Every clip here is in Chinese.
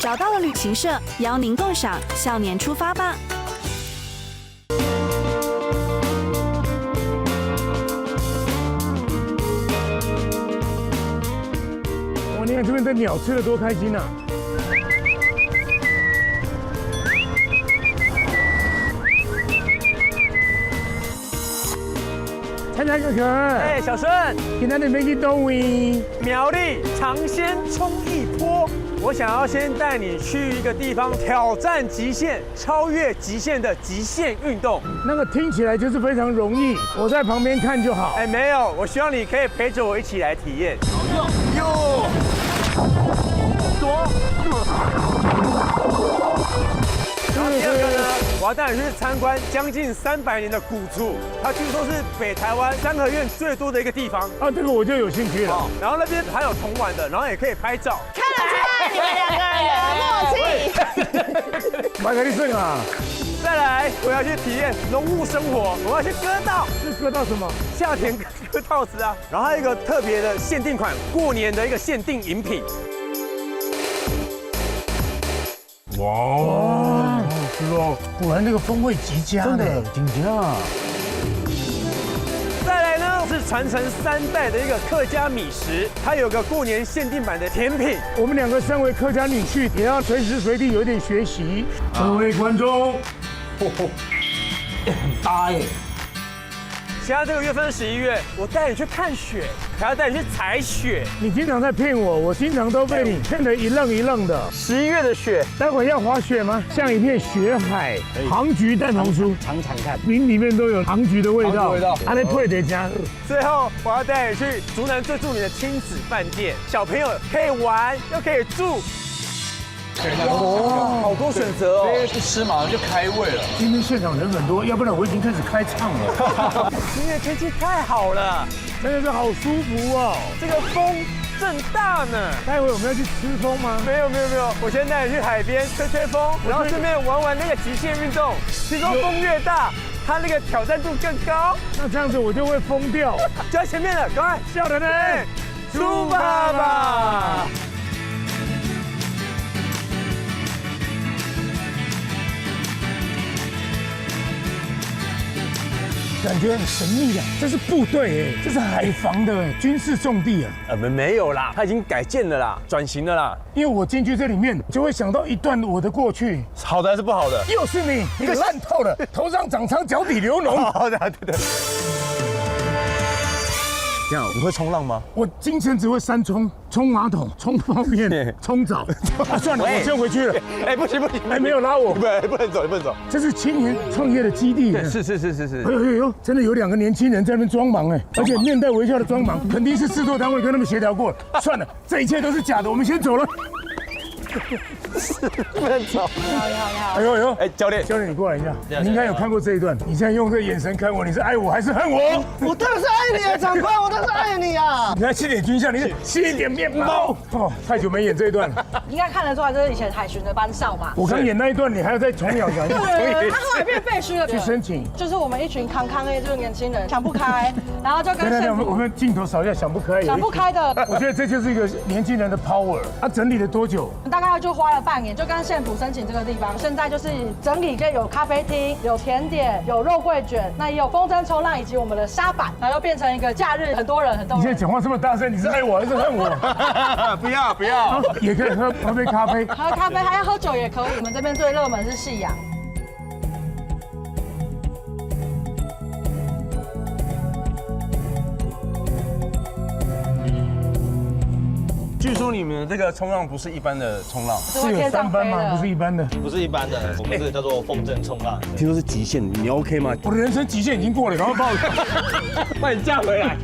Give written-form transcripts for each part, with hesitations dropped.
找到了旅行社，邀您共赏笑年出发吧。哇，你看这边的鸟吃的多开心啊！参加哥哥，哎，小顺，今天你们去东位？苗栗尝鲜冲一波。我想要先带你去一个地方挑战极限、超越极限的极限运动。那个听起来就是非常容易，我在旁边看就好。哎，没有，我希望你可以陪着我一起来体验。哟，然后第二个呢，我要带你去参观将近300年的古厝，它据说是北台湾三合院最多的一个地方。啊，这个我就有兴趣了。然后那边还有铜碗的，然后也可以拍照。看得出来你们两个人有默契。马格利顺啊，再来，我要去体验农务生活，我要去割稻，是割到什么？夏天割稻子啊。然后还有一个特别的限定款，过年的一个限定饮品。哇，是哦，果然那个风味极佳呢，真的。再来呢是传承3代的一个客家米食，它有个过年限定版的甜品。我们两个身为客家女婿，也要随时随地有一点学习。各位观众，很大哎。现在这个月份是11月，我带你去看雪，还要带你去采雪。你经常在骗我，我经常都被你骗得一愣一愣的。 11月的雪，待会要滑雪吗？像一片雪海，杭菊蛋黄酥，尝尝看，饼里面都有杭菊的味道。味道，还得配得加。最后我要带你去竹南最著名的亲子饭店，小朋友可以玩又可以住。哇，好多选择哦！一吃马上就开胃了。今天现场人很多，要不然我已经开始开唱了。今天天气太好了，真的是好舒服哦。这个风正大呢。待会我们要去吃风吗？没有，我先带你去海边吹吹风，然后顺便玩玩那个极限运动。听说风越大，它那个挑战度更高。那这样子我就会疯掉。就在前面了，赶快，笑人呢，出发吧！感觉很神秘啊！这是部队哎，这是海防的哎，军事重地啊。没有啦，它已经改建了啦，转型了啦。因为我进去这里面，就会想到一段我的过去。好的还是不好的？又是你，你烂透了，头上长疮，脚底流脓。好的，对。这样，你会冲浪吗？我今天只会3冲：冲马桶、冲泡面、冲澡。算了，我先回去了。哎，不行，哎，没有拉我，不能走，你不能走。这是青年创业的基地。是。哎呦，真的有2个年轻人在那边装忙哎，而且面带微笑的装忙，肯定是制作单位跟他们协调过了。算了，这一切都是假的，我们先走了。不能走。哎呦，哎，教练，你过来一下，你应该有看过这一段。你现在用这眼神看我，你是爱我还是恨我？我当然是爱你啊，长官，我当然是爱你啊。你来吃点军校，你吃一点面包。哦，太久没演这一段了。应该看得出来，这是以前海巡的班少嘛。我刚演那一段，你还要再重演一下。对，他后来变废墟了。去申请，就是我们一群康A，就是年轻人想不开，然后就跟对，县府我们镜头扫一下，想不开。想不开的。我觉得这就是一个年轻人的 power。他整理了多久？大概就花了半年，就跟县府申请这个地方。现在就是整理，就有咖啡厅，有甜点，有肉桂卷，那也有风筝冲浪，以及我们的沙板，然后又变成一个假日，很多人。你现在讲话这么大声，你是爱我还是恨我？不要，也可以喝杯咖啡。喝咖啡还要喝酒也可以。我们这边最热门是夕阳。据说你们这个冲浪不是一般的冲浪，是有3班吗？不是一般的，不是一般的，我们这个叫做风筝冲浪。听说是极限，你 OK 吗？我的人生极限已经过了，赶快把你架回来。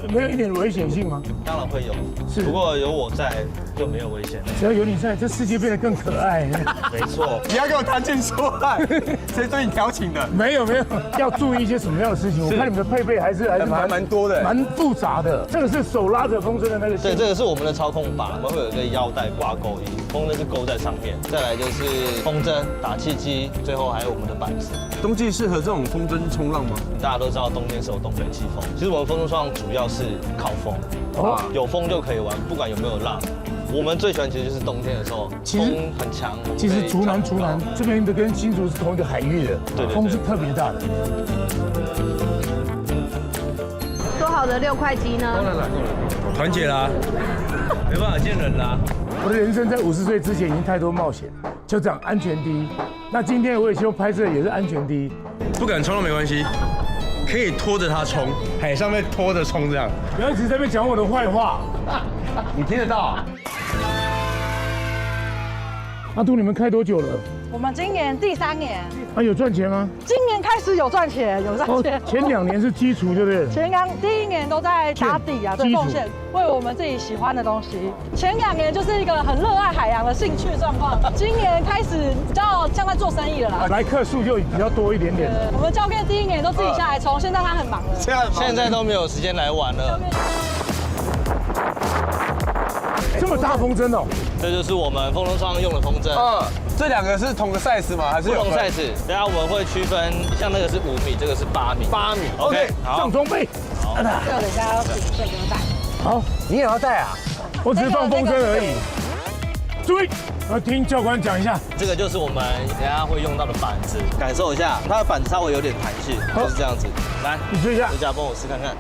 没有一点危险性吗？当然会有，是不过有我在就没有危险了。只要有你在，这世界变得更可爱。没错，不要给我谈情说爱，谁对你调情的？没有，要注意一些什么样的事情？我看你们的配备还是蛮多的，蛮复杂的。这个是手拉着风筝的那个。对，这个是我们的操控把，我们会有一个腰带挂钩翼，风筝是勾在上面。再来就是风筝、打气机，最后还有我们的板子。冬季适合这种风筝冲浪吗？大家都知道冬天是有东北季风，其实我们风筝冲浪主要是靠风，有风就可以玩，不管有没有浪。我们最喜欢其实就是冬天的时候，其实风很强。我们其实可以竹南跳很高这边的跟新竹是同一个海域的，对风是特别大的。说好的6块鸡呢？团结啦，没办法见人啦。我的人生在50岁之前已经太多冒险，就这样安全第一。那今天我也希望拍摄也是安全第一。不敢冲都没关系，可以拖着它冲，海上面拖着冲这样。不要一直在那边讲我的坏话，你听得到啊？阿杜，你们开多久了？我们今年第3年，啊，有赚钱吗？今年开始有赚钱，有赚钱。前2年是基础，对不对？前第1年都在打底啊，对，基础奉献为我们自己喜欢的东西。前2年就是一个很热爱海洋的兴趣状况，今年开始比较像在做生意了啦。来客数就比较多一点点。我们教练第1年都自己下来冲，现在他很忙了。现在都没有时间来玩了。这么大风筝哦！这就是我们风筝上用的风筝。这2个是同个 size 吗？还是不同 size，等下我们会区分，像那个是5米，这个是8米。8米 OK， 好上，装备。就等一下要请这个带。好，你也要带啊？我只是放风筝而已。注意，我听教官讲一下。这个就是我们等下会用到的板子，感受一下，它的板子稍微有点弹性，就是这样子。来，你试一下回家帮我试看看。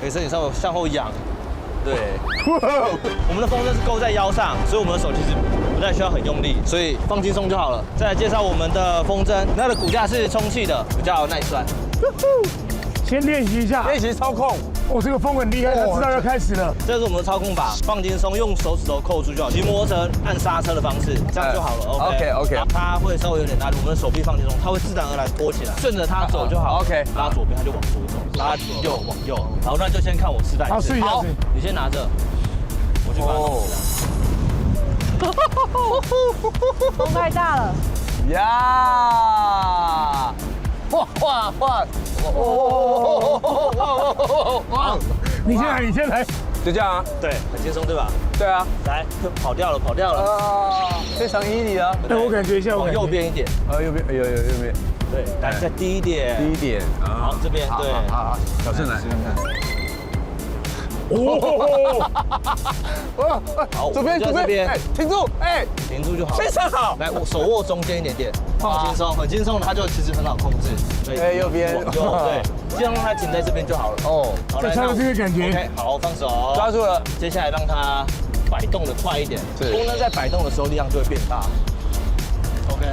可以身体稍微向后仰。对，我们的风筝是勾在腰上，所以我们的手其实不太需要很用力，所以放轻松就好了。再来介绍我们的风筝，它的骨架是充气的，比较耐摔。先练习一下。练习操控。哦，这个风很厉害，他知道要开始了。这是我们的操控把，放轻松，用手指头扣住就好。骑摩托车按刹车的方式，这样就好了。OK。它会稍微有点拉，我们的手臂放轻松，它会自然而然拖起来，顺着它走就好。OK，拉左边它就往左走，拉右往右。好，那就先看我示范一次。好，试一下。好，你先拿着，我去把它弄。风太大了。呀！哇！你先来，你先来。就这样啊？对，很轻松对吧？对啊。来，跑掉了。非常依你啊。哎，我感觉一下，往右边一点。右边，右边。对，来再低一点。低一点。好，这边对。好，小顺来。哦，好，左边，停住，停住就好。非常好。来，我手握中间一点点，放轻松，很轻松，它就其实很好控制。对，右边，对，尽量让它停在这边就好了。哦，再唱这个感觉。 OK， 好，放手，抓住了。接下来让它摆动的快一点，风筝在摆动的时候力量就会变大。OK，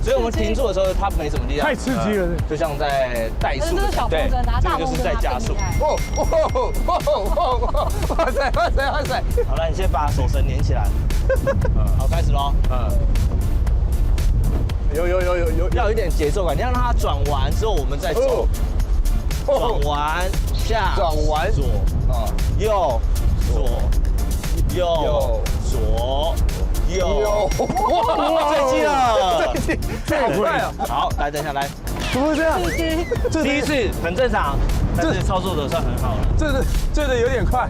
所以我们停住的时候它没什么力量，太刺激了，就像在怠速。这是小风筝，拿大风筝就是在加速。哇塞！好了，你先把手绳粘起来。好，开始喽。有，要有一点节奏感，你要让它转完之后我们再走。转完下，转完左，右，左，右，左，右。哇，最近了，这好快啊！好，来，等一下，来，怎么会这样？第一次很正常，但是操作的算很好了。这有点快。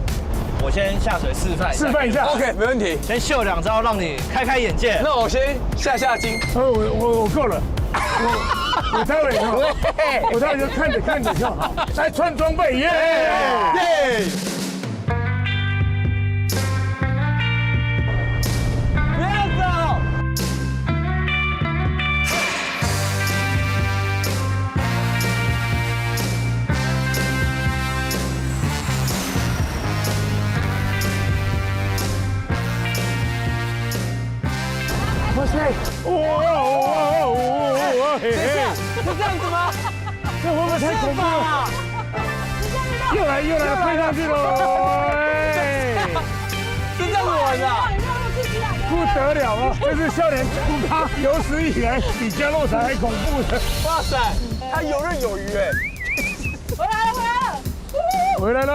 我先下水示范一下。 OK， 没问题。先秀2招，让你开开眼界。那我先下筋。我够了。我待会就看着就好。来穿装备，耶！别走。哇塞！等一下，是这样子吗？这会不会太恐怖了？又来，飞上去了！是这样子玩的？不得了了！这是笑脸出咖有史以来比降落伞还恐怖的。哇塞，他游刃有余哎！回来喽！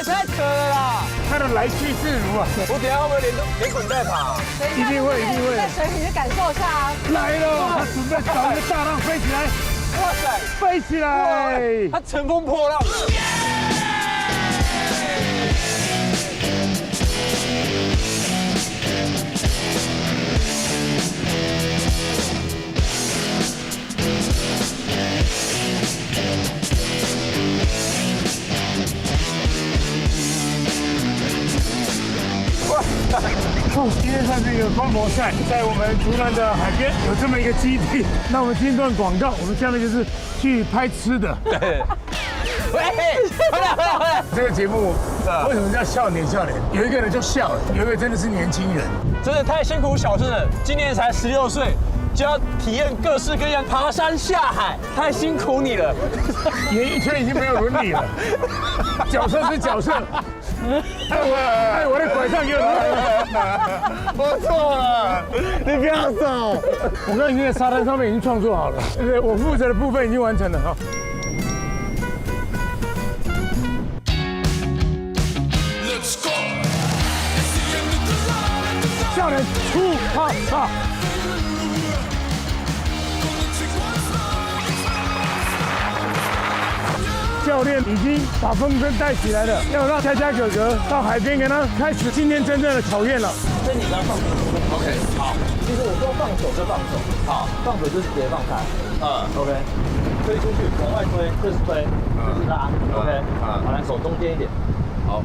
太扯了啦！他的来去自如啊！我等下会不会连滚带爬？一定会。在水里面感受一下啊！来了，他准备找一个大浪飞起来。哇塞，飞起来！他乘风破浪。今天算是一个观摩赛，在我们竹南的海边有这么一个基地。那我们进一段广告，我们下面就是去拍吃的。对。喂，回来！这个节目为什么叫笑脸？有一个人就笑，有一个真的是年轻人。真的太辛苦小郑了，今年才16岁。就要体验各式各样爬山下海，太辛苦你了。演艺圈已经没有伦理了，角色是角色。哎，我的拐杖给我拿来。我错了，你不要走。我刚已经在沙滩上面已经创作好了，对，我负责的部分已经完成了哈。笑脸出发。教练已经把风筝带起来了，要让佳佳哥哥到海边跟他开始今天真正的考验了。所以你刚放手 ，OK， 好。其实我说放手就放手，好，放手就是直接放开，OK， 推出去，往外推，这是推，这是拉，OK， 好，来手中间一点，好。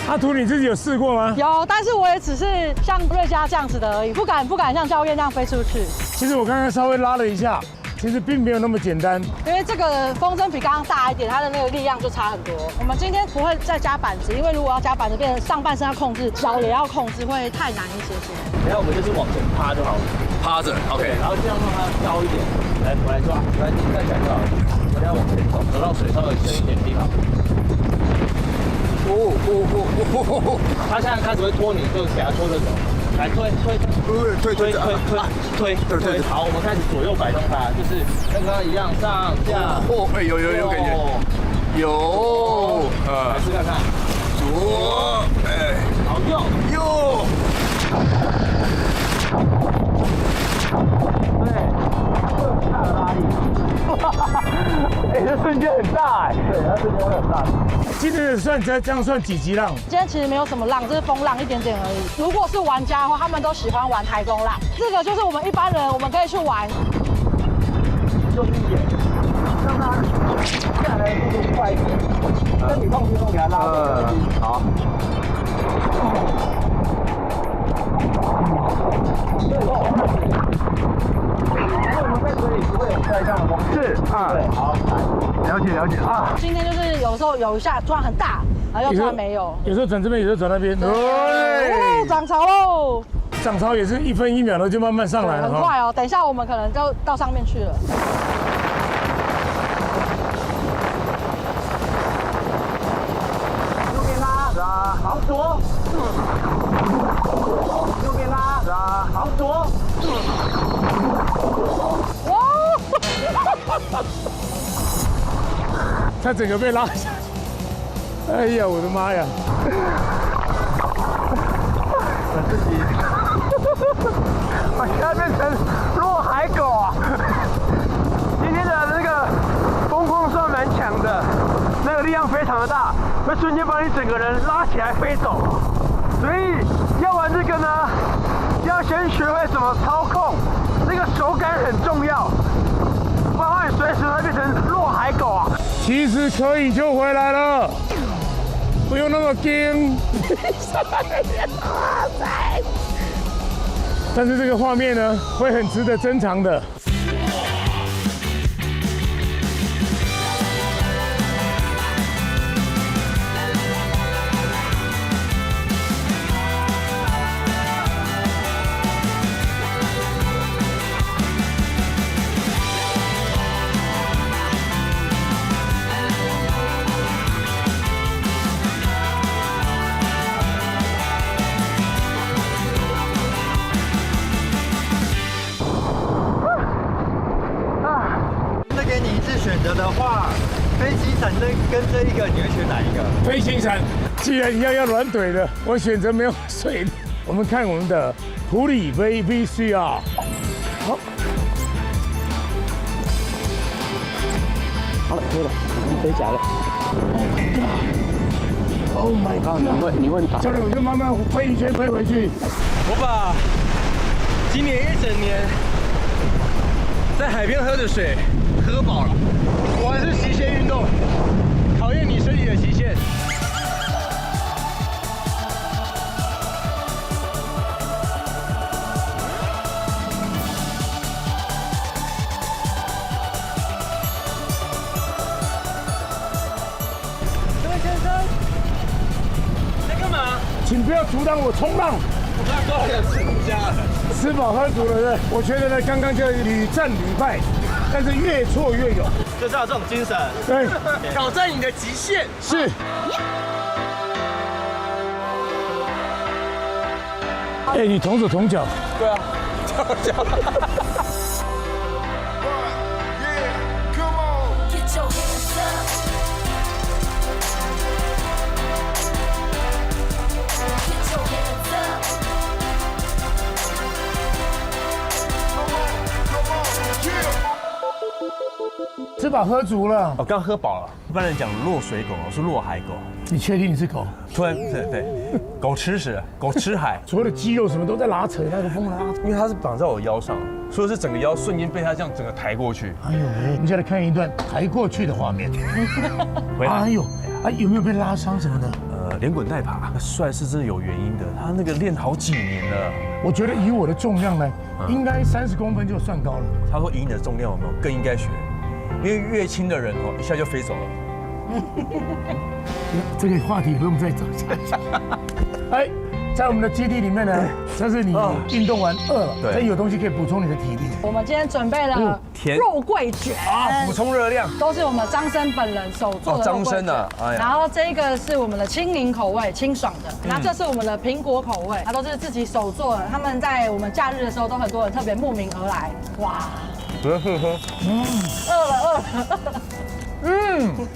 阿图，你自己有试过吗？有，但是我也只是像瑞佳这样子的而已，不敢像教练那样飞出去。其实我刚刚稍微拉了一下。其实并没有那么简单，因为这个风筝比刚刚大一点，它的那个力量就差很多。我们今天不会再加板子，因为如果要加板子，变成上半身要控制，脚也要控制，会太难一些些。然后我们就是往前趴就好了，趴着 ，OK， 然后这样让它高一点，来，我来抓，来，你再想就好了。我要往前走，走到水稍微深一点的地方。他现在开始会拖你，就给他拖着走。来推，好，我们开始左右摆动它，就是跟刚刚一样上下。哎，有感觉，有，来试看看，左，哎，好右，对，更大的拉力，哎，这瞬间很大哎，对，它瞬间会很大。今天这样算几级浪？今天其实没有什么浪，这是风浪一点点而已。如果是玩家的话，他们都喜欢玩台风浪，这个就是我们一般人我们可以去玩。用力一点，让它下来的速度快一点，身体放轻松，给它拉回去。好。我们在水里不会有带这样的风。是啊，对，好，了解啊。今天就是有时候有一下突然很大，然后又突然没有。有时候转这边，有时候转那边。对，涨潮喽！涨潮也是1分1秒的就慢慢上来了，很快哦。等一下我们可能就到上面去了。右边拉，好左。右边拉，好左。他整个被拉下去，哎呀，我的妈呀！我自己，我现在变成落海狗啊！今天的那个风控算蛮强的，那个力量非常的大，会瞬间把你整个人拉起来飞走。所以要玩这个呢，要先学会怎么操控，那个手感很重要，不然你随时会变成落海狗啊！其实可以就回来了，不用那么惊。但是这个画面呢，会很值得珍藏的。选择的话，飞机伞跟这一个，你会选哪一个？飞行伞，既然要软腿的，我选择没有水的。我们看我们的普里飞 VCR， 好，好了，对了，已经飞起来了。Oh my god！ 你问他，教练，我就慢慢飞一圈飞回去。我把今年1整年在海边喝的水喝饱了，果然是极限运动，考验你身体的极限。请不要阻挡我冲浪。吃饱喝足了，对。我觉得呢，刚刚就屡战屡败，但是越挫越勇，就是要这种精神，对，挑战你的极限。是。哎，你同手同脚。对啊，跳脚。 吃饱喝足了，我刚喝饱了。一般人讲落水狗，我是落海狗。你确定你是狗？突然，对，狗吃屎，狗吃海，所有的肌肉什么都在拉扯，那个风拉。因为它是绑在我腰上，所以是整个腰瞬间被它这样整个抬过去。哎呦喂！我们现在来看一段抬过去的画面。回来，哎呦，哎有没有被拉伤什么的？连滚带爬，帅是真的有原因的，他那个练好几年了。我觉得以我的重量呢，应该30公分就算高了。他说以你的重量有没有更应该学？因为越轻的人哦，一下就飞走了。这个话题不用再走下去。哎，在我们的基地里面呢，这是你运动完饿了，所以有东西可以补充你的体力。我们今天准备了肉桂卷啊，补充热量，都是我们张生本人手做的肉桂卷。然后这个是我们的清柠口味，清爽的。那这是我们的苹果口味，它都是自己手做的。他们在我们假日的时候，都很多人特别慕名而来。哇！饿了。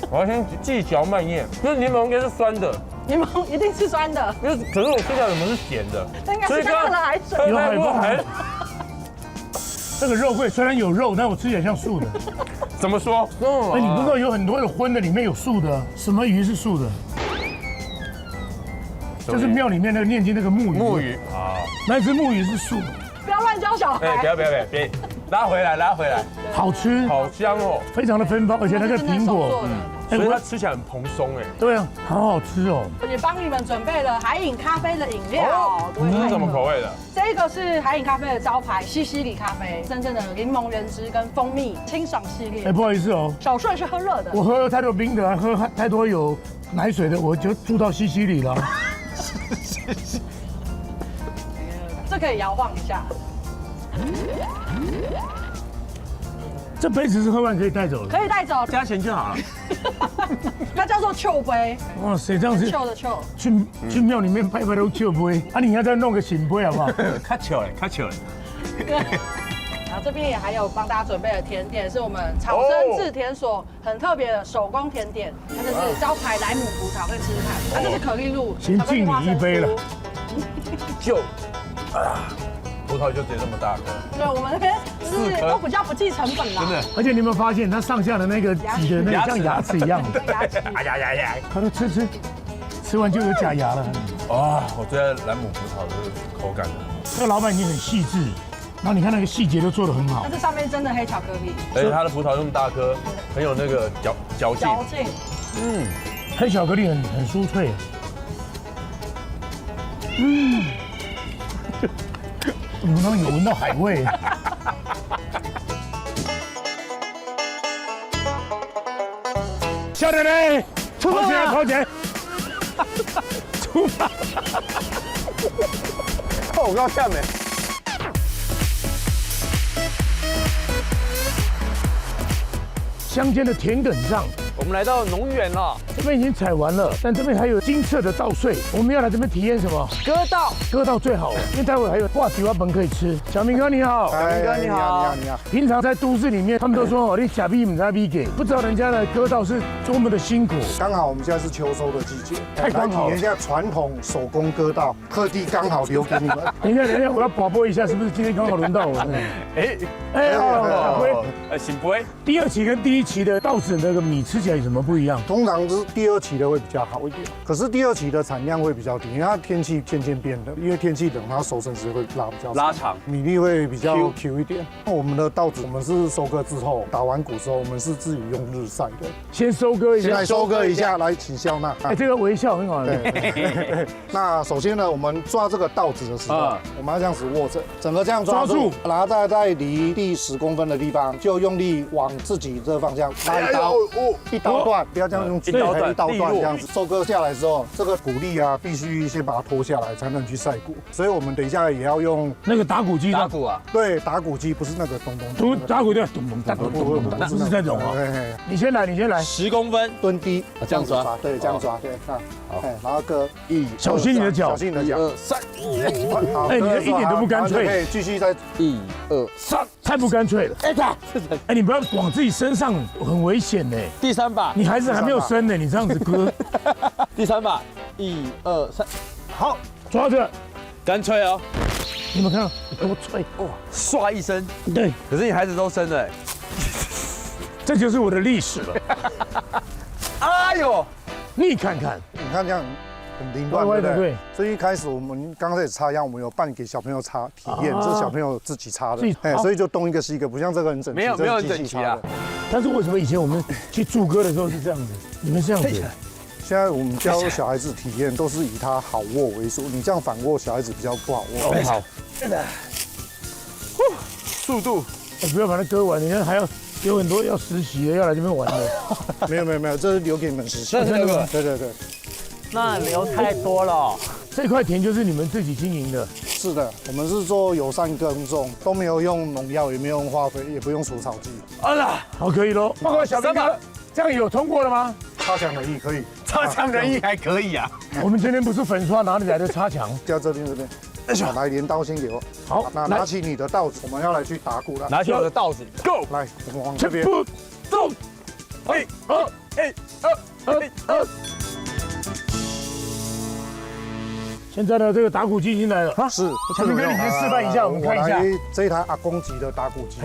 我要先自己嚼慢咽，因为柠檬应该是酸的，柠檬一定是酸的，可是我吃起来柠檬是甜的，应该是刚刚的海水。有海风。这个肉桂虽然有肉，但我吃起来像素的。怎么说？哎，你不知道有很多的荤的里面有素的，什么鱼是素的？就是庙里面那个念经那个木鱼。木鱼啊，那只木鱼是素的。不要乱教小孩。哎，别，拉回来，好吃，好香哦，非常的芬芳，而且那个苹果，所以它吃起来很蓬松哎。对啊，好好吃哦。也帮你们准备了海饮咖啡的饮料。这是什么口味的？这个是海饮咖啡的招牌西西里咖啡，真正的柠檬原汁跟蜂蜜清爽系列。哎，不好意思哦，小顺是喝热的。我喝太多冰的，喝太多有奶水的，我就住到西西里了。这可以摇晃一下。这杯子是喝完可以带走的，可以带走，加钱就好了。它叫做秋杯。哇塞，这样子秋的秋。去庙里面拜拜都秋杯，啊，你要再弄个醒杯好不好？卡巧嘞。然后这边也还有帮大家准备的甜点，是我们草生制甜所很特别的手工甜点，它就是招牌莱姆葡萄，可以吃吃看。它这是可丽露，先敬你一杯了。葡萄就直接这么大颗。对，我们那边就是都比较不计成本啦。真的。而且你有没有发现它上下的那个挤的那个像牙齿一样？牙齿。呀！他说吃完就有假牙了。哇，我最爱莱姆葡萄的口感了。这个老板已经很细致，然后你看那个细节都做得很好。那这上面真的黑巧克力，而且它的葡萄那么大颗，很有那个嚼劲。黑巧克力很酥脆。我刚刚有闻到海味。小奶奶，跑起来！出发！我刚下面。乡间的田埂上，我们来到农园了，这边已经采完了，但这边还有金色的稻穗。我们要来这边体验什么？割稻最好，因为待会还有挂菊花盆可以吃。小明哥你好，小明哥你好。平常在都市里面，他们都说哦，你假币不知道币给，不知道人家的割稻是多么的辛苦。刚好我们现在是秋收的季节，太刚好了。体验一下传统手工割稻，特地刚好留给你们。等一下，我要广播一下，是不是今天刚好轮到我？行不会。第2期跟第1期的稻子那个米吃起来有什么不一样？通常是第2期的会比较好一点，可是第2期的产量会比较低，因为它天气渐渐变冷，因为天气冷，它收成时会比较长，米粒会比较 Q 一点。我们的稻子，我们是收割之后打完谷之后，我们是自己用日晒的。先收割一下，来收割一下，来请笑纳。哎，这个微笑很好。对。那首先呢，我们抓这个稻子的时候，我们要这样子握着，整个这样抓住，然后在离地10公分的地方，就用力往自己这个方向拉一刀，一刀断，不要这样用一刀一刀断这样子。收割下来之后，这个谷粒啊，必须先把它脱下来，才能去晒谷。所以我们等一下也要用那个打谷机，打谷啊，对，打谷机不是那个咚咚，打谷对，咚咚咚咚咚咚，不是这种哦。你先来，10公分，蹲低，这样抓，对，这样抓，对，看，然后割小心你的脚，小心你的脚，1、2、3，哎，你一点都不干脆，可以继续再1、2、3，太不干脆了。哎，你不要往自己身上，很危险呢。第3把，你孩子还没有生呢，你这样子割。第3把，1、2、3，好，抓着，干脆哦。你们看到多脆哇，唰一声。对，可是你孩子都生了，这就是我的历史了。哎呦，你看看，你看这样很凌乱，对不对？所以一开始我们刚开始插秧，我们有办给小朋友插体验，这是小朋友自己插的，所以就东一个西一个，不像这个很整齐，没有很整齐啊。但是为什么以前我们去驻歌的时候是这样子？你们这样子？现在我们教小孩子体验都是以他好握为主，你这样反握，小孩子比较不好握。好，速度，不要把它割完，你看还要有很多要实习的要来这边玩的。没有，这是留给你们实习。对。那留太多了。这块田就是你们自己经营的？是的，我们是做友善耕种，都没有用农药，也没有用化肥，也不用除草剂。好，可以喽。报告小兵哥，这样有通过了吗？差强人意可以，差强人意还可以啊。我们今天不是粉刷，哪里来的差强？就这边。来，镰刀先给我。好，那拿起你的稻子，我们要来去打谷了。拿起我的稻子 ，Go！ 来，我们往这边走。1、2。现在呢，这个打谷机已经来了。是，小兵哥，你先示范一下，我们看一下。这一台阿公级的打谷机，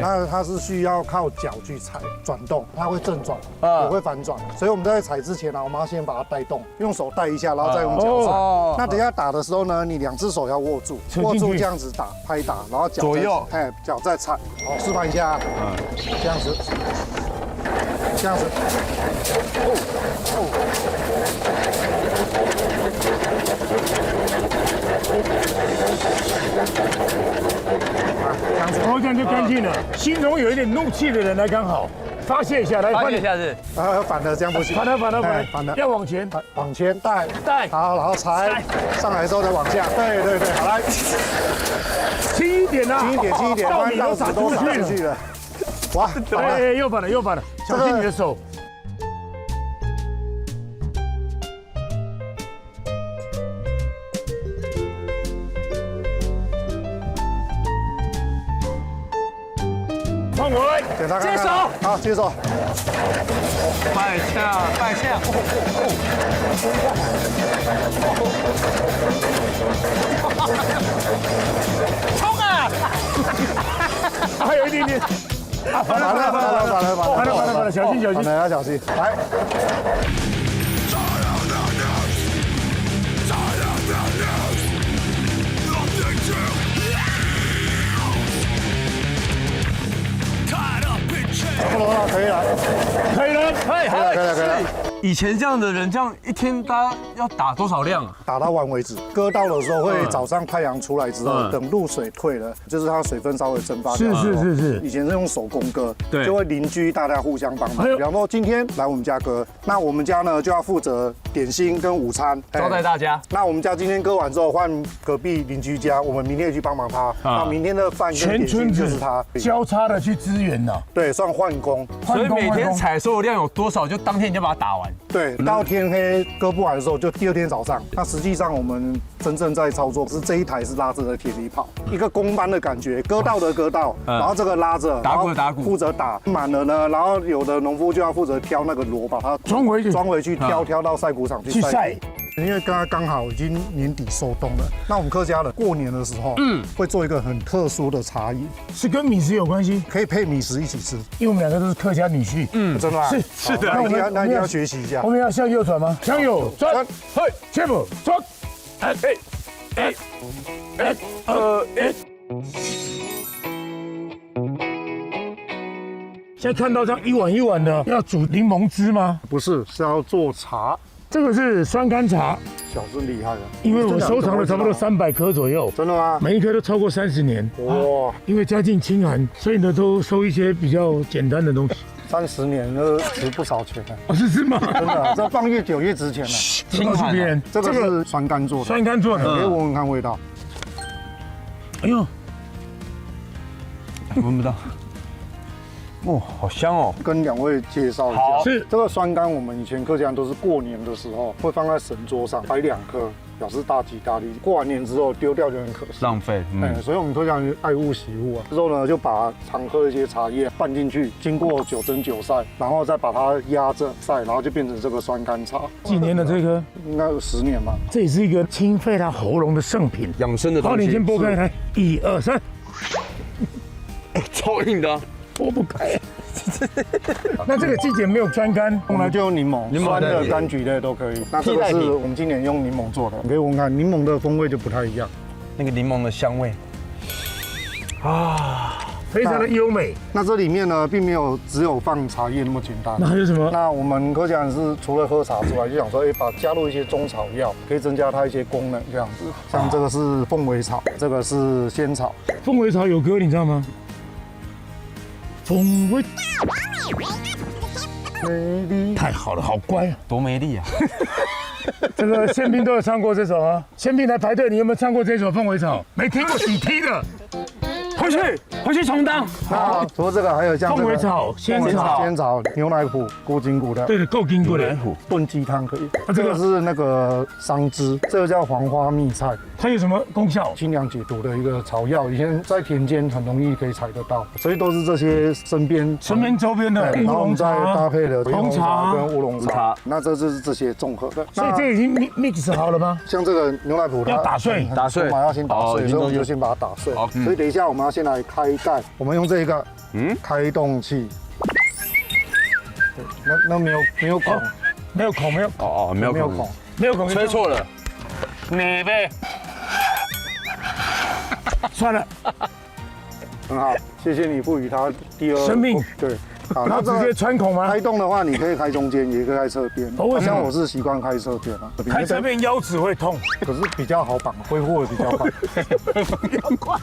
那它是需要靠脚去踩转动，它会正转，也会反转。所以我们在踩之前呢，我们要先把它带动，用手带一下，然后再用脚踩。那等一下打的时候呢，你2只手要握住这样子打，拍打，然后脚左右，脚再踩。好，示范一下，这样子。这样就干净了。心中有一点怒气的人来刚好发泄一下，来发泄一下是。反了，这样不行。反了，要往前带。好，然后踩上来之后再往下。对，好来。轻一点啊！轻一点，不然稻子都洒出去了。哇！又反了，小心你的手。放回，接手，好，接手，摆下，冲啊！还有一点点，反了，小心，要小心，来。可以了。以前这样的人，这样一天大家要打多少量啊？打到完为止。割稻的时候会早上太阳出来之后，等露水退了，就是它水分稍微蒸发掉。是。以前是用手工割，对，就会邻居大家互相帮忙。比方说今天来我们家割，那我们家呢就要负责点心跟午餐招待大家。那我们家今天割完之后换隔壁邻居家，我们明天也去帮忙他。那明天的饭跟点心就是他交叉的去支援呐。对，算换工。所以每天采收的量有多少，就当天你就把它打完。对，到天黑割不完的时候，就第2天早上。那实际上我们真正在操作是这一台是拉着在田里跑，一个工班的感觉，割稻的割稻，然后这个拉着，打鼓的打鼓，负责打满了呢，然后有的农夫就要负责挑那个箩，把它装回去，挑到晒谷场去晒。因为刚好已经年底收冬了，那我们客家人过年的时候，会做一个很特殊的茶饮，是跟米食有关系，可以配米食一起吃。因为我们2个都是客家女婿，真的吗？是的。那你要学习一下。我们要向右转吗？向右转，嘿，前步转，现在看到这样一碗一碗的，要煮柠檬汁吗？不是，是要做茶。这个是酸甘茶，小孙厉害了，因为我收藏了差不多300颗左右。真的吗？每一颗都超过30年。哇！因为家境清寒，所以呢都收一些比较简单的东西。30年都值不少钱了。哦，是吗？真的，这放越久越值钱了。告诉别人，这个是酸柑做的，酸柑做的，可以闻闻看味道。哎呦，闻不到。哦，好香哦！跟2位介绍一下，是这个酸柑，我们以前客家人都是过年的时候会放在神桌上摆2颗，表示大吉大利。过完年之后丢掉就很可惜，浪费。所以我们客家人爱物惜物啊。之后呢，就把常喝的一些茶叶拌进去，经过9蒸9晒，然后再把它压着晒，然后就变成这个酸柑茶。几年的这个，应该有10年吧。这也是一个清肺他喉咙的圣品，养生的东西。好，你先剥开来，1、2、3，超硬的。剥不开。那这个季节没有酸柑，我们就用柠檬，酸的柑橘类都可以。那这个是我们今年用柠檬做的，你可以闻看，柠檬的风味就不太一样。那个柠檬的香味，非常的优美。那这里面呢，并没有只有放茶叶那么简单。那还有什么？那我们客家人是除了喝茶之外，就想说，把加入一些中草药，可以增加它一些功能，这样子。像这个是凤尾草，这个是仙草。凤尾草有歌，你知道吗？风味美丽，太好了，好乖啊！多美丽啊！这个宪兵都有唱过这首啊。宪兵来排队，你有没有唱过这首《凤尾草》？没听过，你踢的。回去充当。那除了这个，还有像凤尾草、仙草、牛奶脯、固筋骨的。对的，够筋骨的。炖鸡汤可以。那这个是那个桑枝，这个叫黄花蜜菜。它有什么功效？清凉解毒的一个草药，以前在田间很容易可以采得到，所以都是这些身边周边的然后我们再搭配的红茶跟乌龙茶，那这就是这些综合的。所以这已经 mix 好了吗？像这个牛奶脯，要打碎，嘛要先打碎，所以我们就先把它打碎。所以等一下我们要先来开盖，我们用这个开动器。那没有孔，没有孔，没有孔，吹错了。你呗，算了，很好，谢谢你赋予它第2生命。对，好，那直接穿孔吗？开动的话，你可以开中间，也可以开侧边。像我是习惯开侧边啊，开侧边腰子会痛，可是比较好绑，恢复的比较快。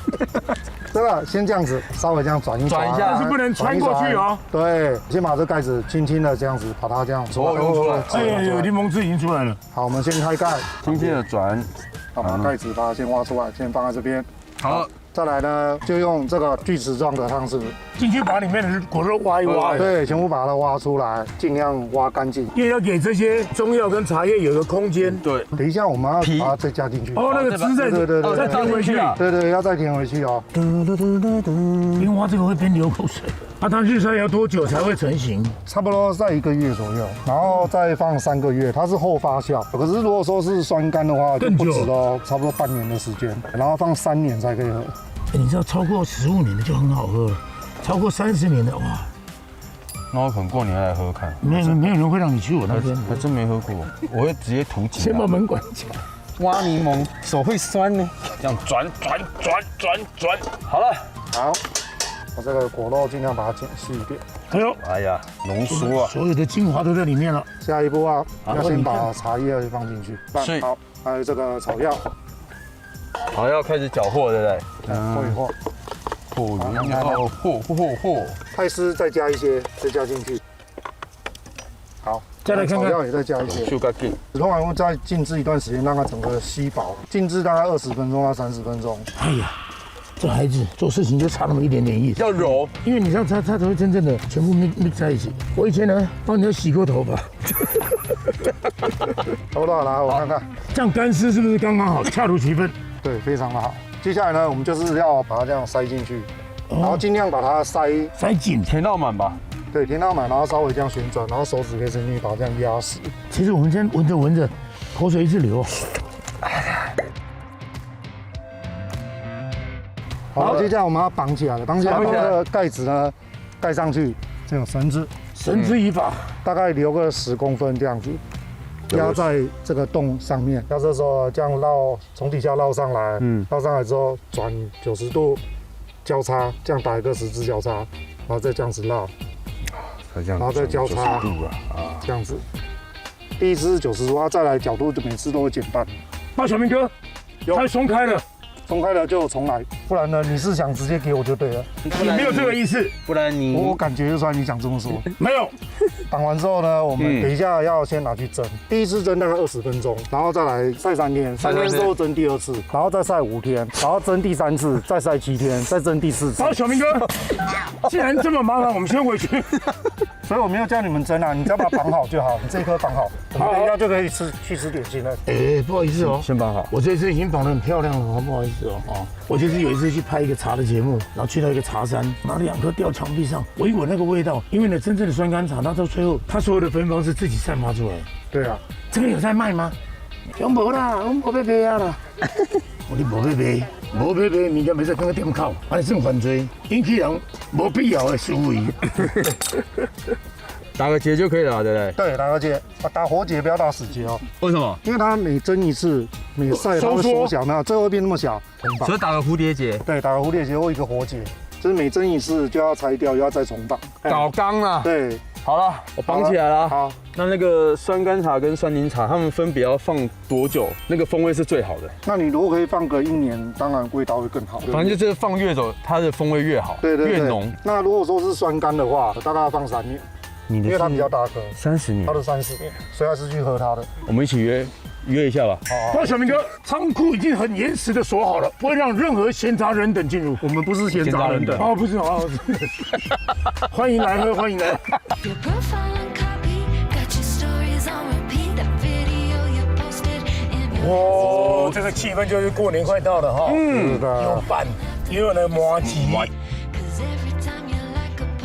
对吧？先这样子，稍微这样转一下，但是不能穿过去哦。对，先把这盖子轻轻的这样子，把它这样用出来。哎呦，柠檬汁已经出来了。好，我们先开盖，轻轻的转，好，把盖子把它先挖出来，先放在这边。好。再来呢，就用这个锯齿状的汤匙进去把里面的果肉挖一挖，对，全部把它挖出来，尽量挖干净，因为要给这些中药跟茶叶有个空间。对，等一下我们要把它再加进去。哦，那个汁在，对，再填回去啊。对，要再填回去哦。边挖这个会边流口水。它日晒要多久才会成型？差不多在1个月左右，然后再放3个月，它是后发酵。可是如果说是酸柑的话，就不止哦，差不多半年的时间，然后放3年才可以喝。你知道超过15年的就很好喝了，超过30年的哇，那我可能过年来喝看。没有人会让你去我那边，还真没喝过，我会直接涂井。先把门关起来。挖柠檬手会酸呢，这样转，好了，好，把这个果肉尽量把它剪细一点。哎呀，浓缩啊，所有的精华都在里面了。下一步啊，要先把茶叶放进去，好，还有这个草药。好，要开始搅和，对不对？和一和，和，太师再加一些，再加进去。好，再来看看，草药也再加一些。通常会再静置一段时间，让它整个吸饱，静置大概20分钟到30分钟。哎呀，这孩子做事情就差那么一点点意思。要揉，因为你这样它才会真正的全部 mix 在一起。我以前呢，帮人家洗过头发。差不多了，我看看，这样干湿是不是刚刚好，恰如其分？对，非常的好。接下来呢，我们就是要把它这样塞进去，然后尽量把它塞紧，填到满吧。对，填到满，然后稍微这样旋转，然后手指可以伸进去，把它这样压实。其实我们现在闻着，口水一直流。好，接下来我们要绑起来了，绑起来把这个盖子呢盖上去，这种绳子以法，大概留个10公分这样子。压在这个洞上面，压这时候这样绕，从底下绕上来，绕上来之后转90度交叉，这样打一个十字交叉，然后再这样子绕，然后再交叉，这样子。第一次是90度，再来角度就每次都会减半。小明哥，它松开了，松开了就重来。不然呢，你是想直接给我就对了。你没有这个意思，不然你我感觉就算你想这么说。没有。绑完之后呢，我们等一下要先拿去蒸。第一次蒸大概20分钟，然后再来晒3天，3天之后蒸第2次，然后再晒5天，然后蒸第3次，再晒7天，再蒸第4次。好，小明哥，既然这么麻烦，我们先回去。所以我没有叫你们蒸啊，你只要把它绑好就好，你这一颗绑好，我们等一下就可以去吃点心了。哎，不好意思哦，先绑好。我这次已经绑得很漂亮了，不好意思哦。我就是有一次去拍一个茶的节目，然后去到一个茶山，拿了2颗掉墙壁上，我一闻那个味道，因为呢真正的酸甘茶，到最后它所有的芬芳是自己散发出来的。对啊，这个有在卖吗？没啦，我们没卖啊啦。你无要卖，无要卖，物件袂使放在店口，安尼算犯罪，引起人无必要的思维。打个结就可以了，对不对？对，打个结，打活结不要打死结哦。为什么？因为它每蒸一次，每晒它会缩小，那最后会变那么小，很棒。所以打个蝴蝶结。对，打个蝴蝶结或一个活结，就是每蒸一次就要拆掉，又要再重绑。搞缸啊！对，好了，我绑起来了。好，那个酸甘茶跟酸柠茶，它们分别要放多久？那个风味是最好的。那你如果可以放个1年，当然味道会更好。反正就是放越久，它的风味越好，对，越浓。那如果说是酸甘的话，大概要放3年。因为它比较大颗，30年，它的30年，所以还是去喝它的。我们一起约一下吧。好，小明哥，仓库已经很严实的锁好了，不会让任何闲杂人等进入。我们不是闲杂人等，哦，不是哦，欢迎来喝，欢迎来。哇，这个气氛就是过年快到了哈。有饭，也有那麻糬。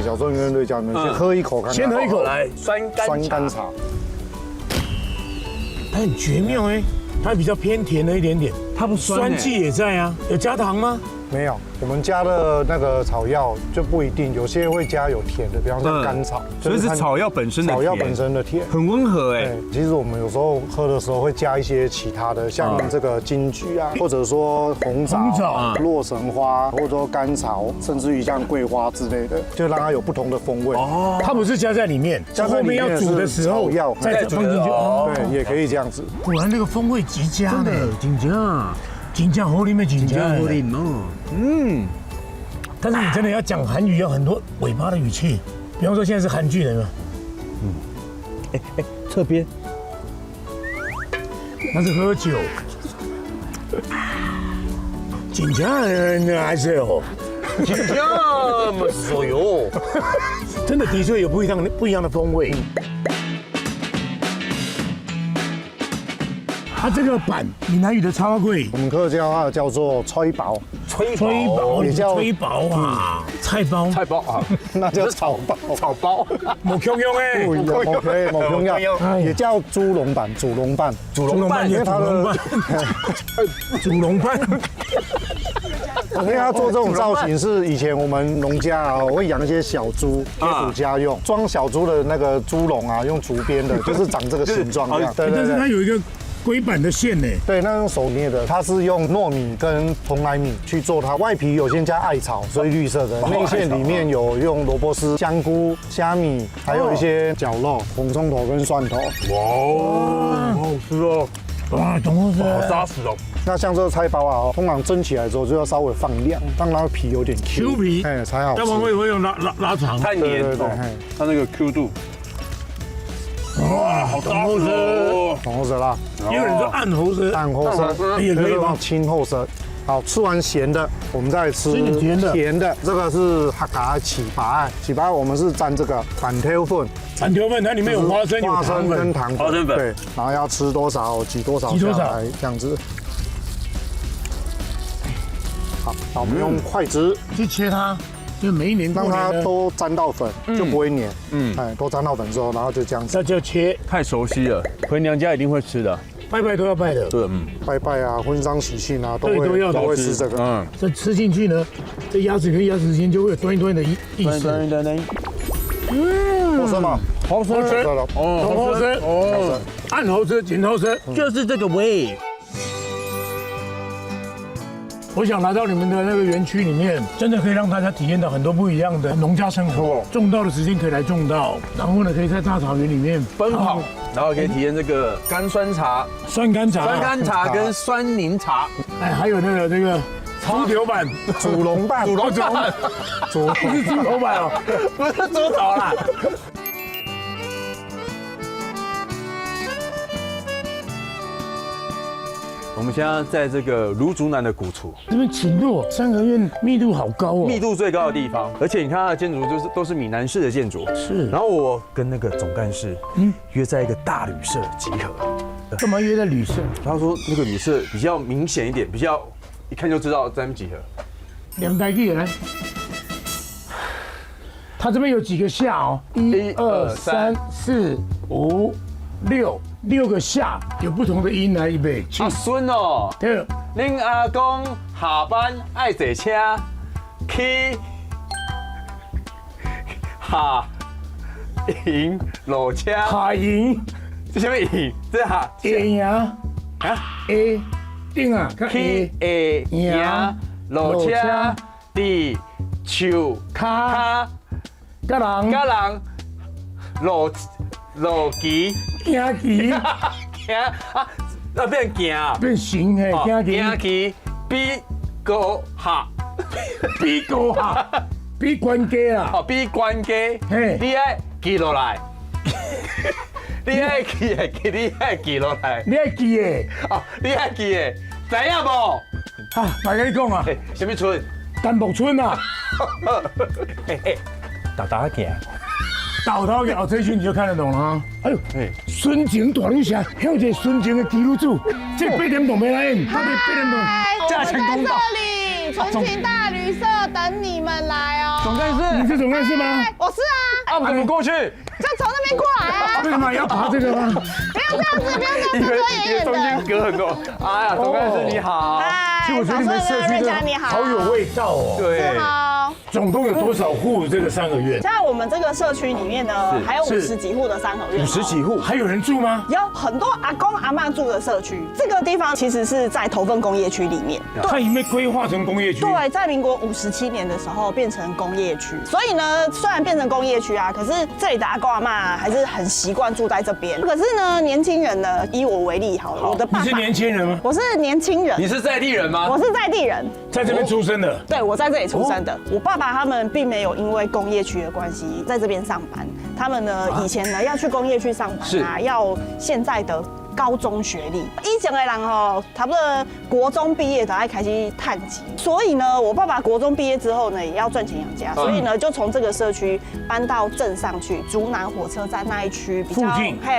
小时候跟对家人们先喝一口看看。先喝一口来，酸甘茶。它很绝妙哎，它比较偏甜了一点点，它不酸气也在啊。有加糖吗？没有，我们加的那个草药就不一定，有些会加有甜的，比方说甘草，所以是草药本身的甜，草药本身的甜，很温和哎。其实我们有时候喝的时候会加一些其他的，像这个金桔啊，或者说红枣、洛神花，或者说甘草，甚至于像桂花之类的，就让它有不同的风味。哦，它不是加在里面，后面要煮的时候再放进去，对，也可以这样子。果然这个风味极佳呢，真正好啉的真正好啉哦。但是你真的要讲韩语，要很多尾巴的语气，比方说现在是韩剧人嘛。侧边，那是喝酒。真正还是哦，真正么所有，真的的确有不一样的风味。它这个板，闽南语的超贵，我们客家话叫做炊包，炊包也叫炊包啊，菜包啊，那叫草包，冇香香哎，不一样，OK，冇香香，也叫猪笼板，煮笼板，因为它的煮笼板。因为它做这种造型是以前我们农家啊会养一些小猪贴补家用，装小猪的那个猪笼啊，用竹编的，就是长这个形状这样。对，但是它有一个龟板的线呢。对，那用手捏的，它是用糯米跟蓬莱米去做它，外皮有先加艾草，所以绿色的。内馅里面有用萝卜丝、香菇、虾米，还有一些绞肉、红葱头跟蒜头。哇，好好吃哦！哇，懂了，好扎实哦。那像这个菜包啊，通常蒸起来之后就要稍微放凉，让它皮有点 Q 皮，才好吃。要不然会用拉长，太黏，它那个 Q 度。哇，好扎实哦，红色啦。也有人说暗红色，也可以吗？青红色。好，吃完咸的，我们再吃甜的。这个是客家糍粑，糍粑我们是沾这个板条粉，它里面有花生跟糖粉，花生粉。对，然后要吃多少挤多少下来，这样子。好，那我们用筷子去切它，就每一年让它都沾到粉，就不会黏。都沾到粉之后，然后就这样子。那就切，太熟悉了，回娘家一定会吃的。拜拜都要拜的，对，拜拜啊，婚丧喜庆啊，都会吃这个。这吃进去呢，这牙齿跟牙齿之间就会有端一端的意思。好吃吗？好吃，好吃，暗好吃，紧好吃，就是这个味。我想来到你们的那个园区里面，真的可以让大家体验到很多不一样的农家生活。种稻的时间可以来种稻，然后呢，可以在大草原里面奔跑，然后可以体验这个甘酸茶、酸甘茶、跟酸柠茶，还有那个猪头版、主龙办，猪头版，不是猪头版哦，不是猪头啦。我们现在在这个芦竹南的古厝，这边群落三合院密度好高哦，密度最高的地方，而且你看它的建筑都是闽南式的建筑。是。然后我跟那个总干事，约在一个大旅社集合。干嘛约在旅社？他说那个旅社比较明显一点，比较一看就知道在那边集合。两台地来。他这边有几个下哦？1、2、3、4、5、6个下，有不同的音来预备。阿孙哦，对，恁阿公下班爱坐车去下营路车。下营，这什么营？这下营啊，A 顶啊，去营路车伫树骹，甲人路骑。行骑，行啊，那变行啊，变行嘿，行骑比高下，比高下，比关家啦，哦，比关家，嘿，你爱记落来，你爱记的，你爱记落来，你爱记的，哦，你爱记的，知影无？啊，白跟你讲啊，什么村？丹木村啊，打行。倒头咬这句你就看得懂了啊！哎呦，孙景大女侠，还有这孙景的记录组，这8点钟没来演，到底8点钟？我们在这里，纯情大旅社等你们来哦。总干事，你是总干事吗？我是啊。啊，我怎么过去？就从那边过来啊。为什么要爬这个吗？不要这样子，不要这样子，遮掩中间的。隔很多。哎呀，总干事你好。嗨，其实我觉得你们社区瑞的佳你好，好有味道哦。对。好。总共有多少户这个三合院？在我们这个社区里面呢，还有50几户的三合院。 50几户，还有人住吗？有很多阿公阿嬷住的社区。这个地方其实是在头份工业区里面。它已经被规划成工业区。对，在民国57年的时候变成工业区。所以呢，虽然变成工业区啊，可是这里的阿公阿嬷还是很习惯住在这边。可是呢，年轻人呢，以我为例好了，我的爸爸。你是年轻人吗？我是年轻人。你是在地人吗？我是在地人，在这边出生的。对，我在这里出生的。我爸爸他们并没有因为工业区的关系在这边上班，他们呢以前呢要去工业区上班啊，要现在的高中学历。以前的人哦，差不多国中毕业的还开始探级，所以呢，我爸爸国中毕业之后呢，也要赚钱养家，所以呢，就从这个社区搬到镇上去，竹南火车站那一区比较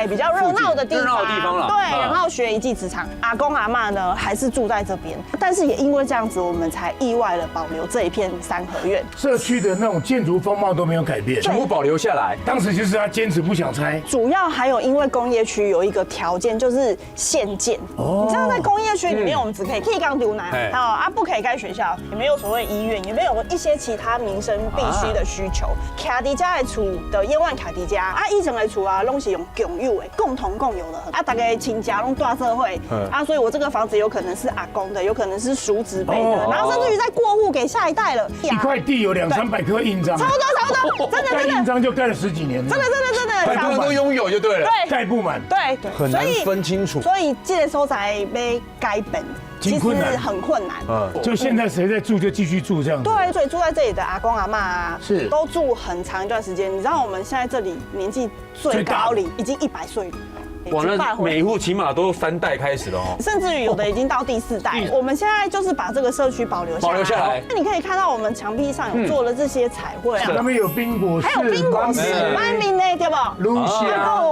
比较热闹的地方了。对，然后学一技之长。阿公阿嬷呢还是住在这边，但是也因为这样子，我们才意外的保留这一片三合院。社区的那种建筑风貌都没有改变，全部保留下来。当时就是他坚持不想拆。主要还有因为工业区有一个条件，就是限建。你知道在工业区里面，我们只可以剃钢丢奶，不可以盖学校，也没有所谓医院，也没有一些其他民生必须的需求。卡迪家的厝的夜晚卡迪家啊，以前的厝啊，拢是用共有的，共同共有的啊，大家亲家拢大社会啊，所以我这个房子有可能是阿公的，有可能是叔侄辈的，然后甚至于在过户给下一代了。一块地有200、300颗印章，差不多，真的盖印章就盖了10几年，真的，很多人都拥有就对了，对，盖不满，对，很难分清楚。所以这个所在要改本，其实很困难。就现在谁在住就继续住这样。对，所以住在这里的阿公阿嬷啊，是都住很长一段时间。你知道我们现在这里年纪最高龄已经100岁了。哇，那每一户起码都3代开始了哦，甚至于有的已经到第4代。我们现在就是把这个社区保留下来。那你可以看到我们墙壁上有做了这些彩绘啊，上面有冰果室，还有冰果室，外面呢对不？露西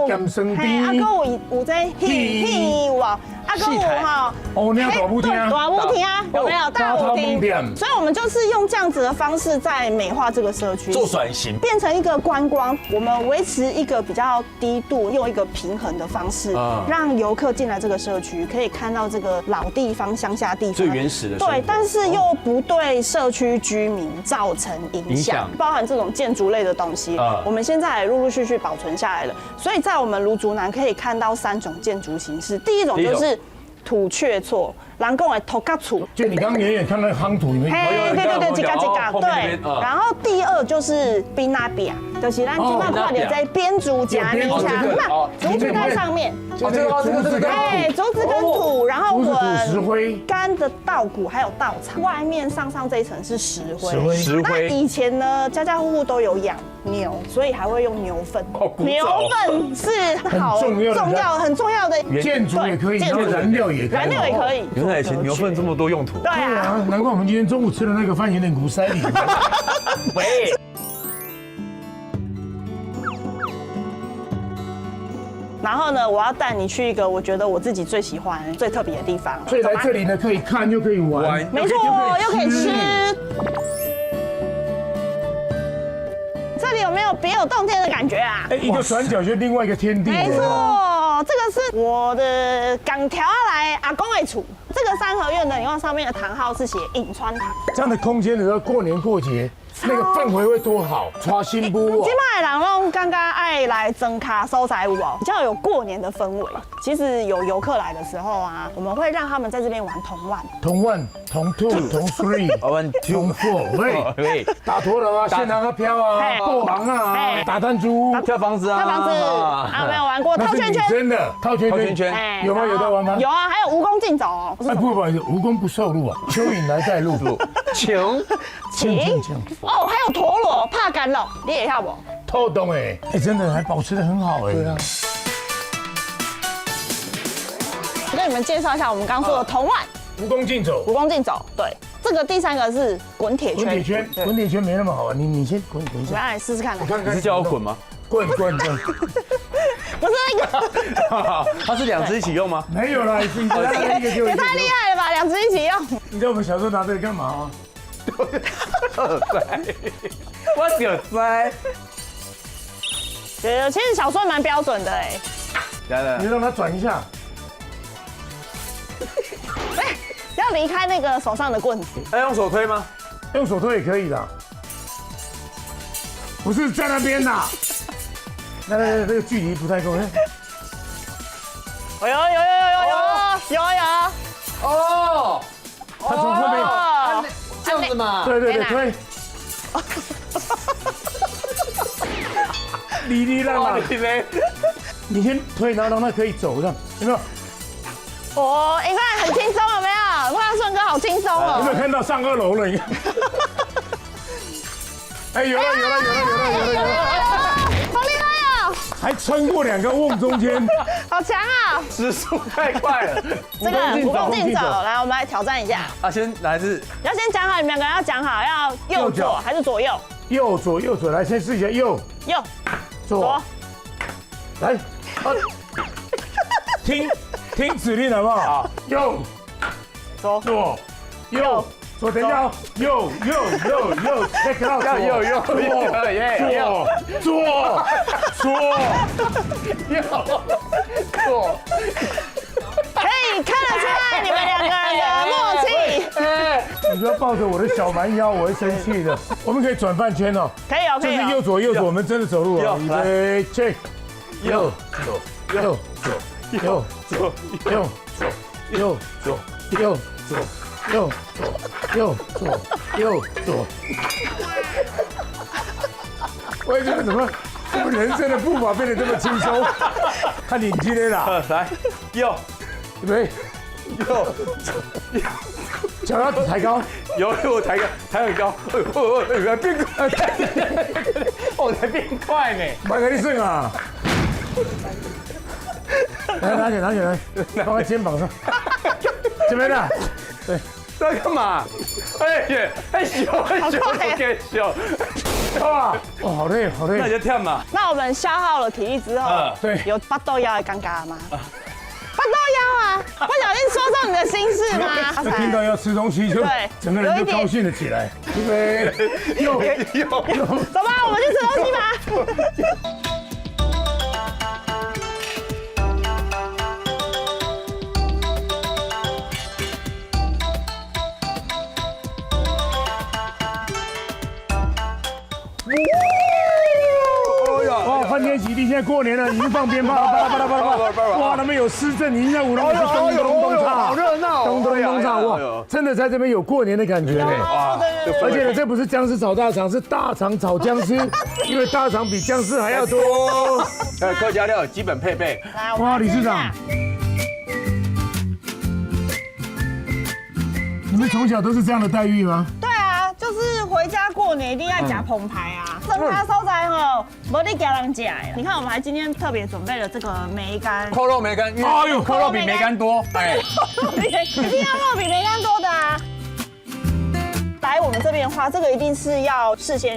甘生冰，阿哥有这戏有啊。阿公舞哈，那大舞厅，大舞厅有没有大舞厅？所以我们就是用这样子的方式在美化这个社区，做转型，变成一个观光。我们维持一个比较低度，用一个平衡的方式，让游客进来这个社区，可以看到这个老地方、乡下地方最原始的。对，但是又不对社区居民造成影响，包含这种建筑类的东西，我们现在也陆陆续续保存下来了。所以在我们芦竹南可以看到3种建筑形式，第一种就是土雀厝，人讲的土角厝，就你刚刚远远看到夯土里面，对，一格一格，对。然后第2就是冰那比啊，就是咱今麦看到这编竹夹泥墙，那竹子在上面，这个，哎，竹子跟土，然后石灰，干的稻谷还有稻草，外面上这一层是石灰。石那灰。以前呢，家家户户都有养牛，所以还会用牛粪。牛粪是好很重要的建筑也可以，燃料也可以。燃料也可以。原来以前牛粪这么多用途。对啊，难怪我们今天中午吃的那个饭有点骨塞里。喂。然后呢，我要带你去一个我觉得我自己最喜欢、最特别的地方。所以来这里呢，可以看又可以玩，没错，又可以吃。这里有没有别有洞天的感觉啊？一个转角就另外一个天地。没错，这个是我的港条来阿公的厝。这个三合院的，你看上面的堂号是写隐川堂。这样的空间的时候，过年过节。那个氛围会多好，穿新布哦。今麦的人拢刚刚爱来增卡收财物哦，比较有过年的氛围。其实有游客来的时候啊，我们会让他们在这边玩童玩、童 one、童 two、童 three、童 four， 喂，打陀螺啊，线郎啊飘啊，过行啊，打弹珠、跳房子啊，跳房子啊，没有玩过套圈圈，真的套圈圈，有吗？有在玩吗？有啊，还有蜈蚣竞走。哎，不好意思，蜈蚣不受禄啊，蚯蚓来带路，请。哦，还有陀螺、怕干了，你也要不？透懂哎，真的还保持得很好哎。对啊。我跟你们介绍一下我们刚说的童玩。蜈蚣竞走。蜈蚣竞走，对。这个第三个是滚铁圈。滚铁圈没那么好玩，你先滚一下。我来试试看。你是叫我滚吗？滚。不是那个。它是两只一起用吗？没有啦，也太厉害了吧，两只一起用。你知道我们小时候拿这个干嘛吗？我有塞。对，其实小时候蛮标准的哎。你让它转一下。要离开那个手上的棍子。要用手推吗？用手推也可以的。不是在那边呐。那这个距离不太够。有。哦。他从后面。这样子嘛？对，推。你让嘛？你先推，然后让它可以走，这样有没有？哦，你看很轻松，有没有？哇，顺哥好轻松哦！有没有看到上2楼了？你看。哎，有了！好厉害哦！还穿过2个瓮中间，好强啊！时速太快了。这个蜈蚣竞走，来，我们来挑战一下。先来是。要先讲好，你们2个人要讲好，要右左还是左右？右左，来先试一下右左，来，听指令好不好？右左，等一下，右 ，check out， 左，可以看得出来你们2个人的默契。你不要抱着我的小蛮腰，我会生气的。我们可以转半圈哦。可以哦。就是右左，我们真的走路哦。预备 ，check， 右左。我也觉得怎么人生的步伐变得这么轻松？看你今天啦，来右，预备，右，脚要抬高，我抬很高，变快，我才变快呢，慢点顺啊！来，拿起来，放在肩膀上，这边的，对，这要干嘛？秀，哇，好累，那就跳嘛。那我们消耗了体力之后，对，有发豆腰的尴尬吗？发豆腰啊！不小心说中你的心事吗？听到要吃东西就整个人就高兴了起来。预备，右，走吧，我们去吃东西吧。哇，欢天喜地现在过年了，已经放鞭炮，巴拉巴拉巴拉巴拉，哇，他们有施政，已经在舞龙是咚咚咚唱，好热闹，咚咚咚唱，哇，真的在这边有过年的感觉。哇，而且呢，这不是僵尸炒大肠，是大肠炒僵尸，因为大肠比僵尸还要多。客家料基本配备。哇，理事长，你们从小都是这样的待遇吗？对啊，就是回家过年一定要夹澎湃啊，生他收在吼，没你给人夹。你看，我们还今天特别准备了这个梅干，扣肉梅干，哎呦，扣肉比梅干多，哎，一定要肉比梅干多的啊。来我们这边的话，这个一定是要事先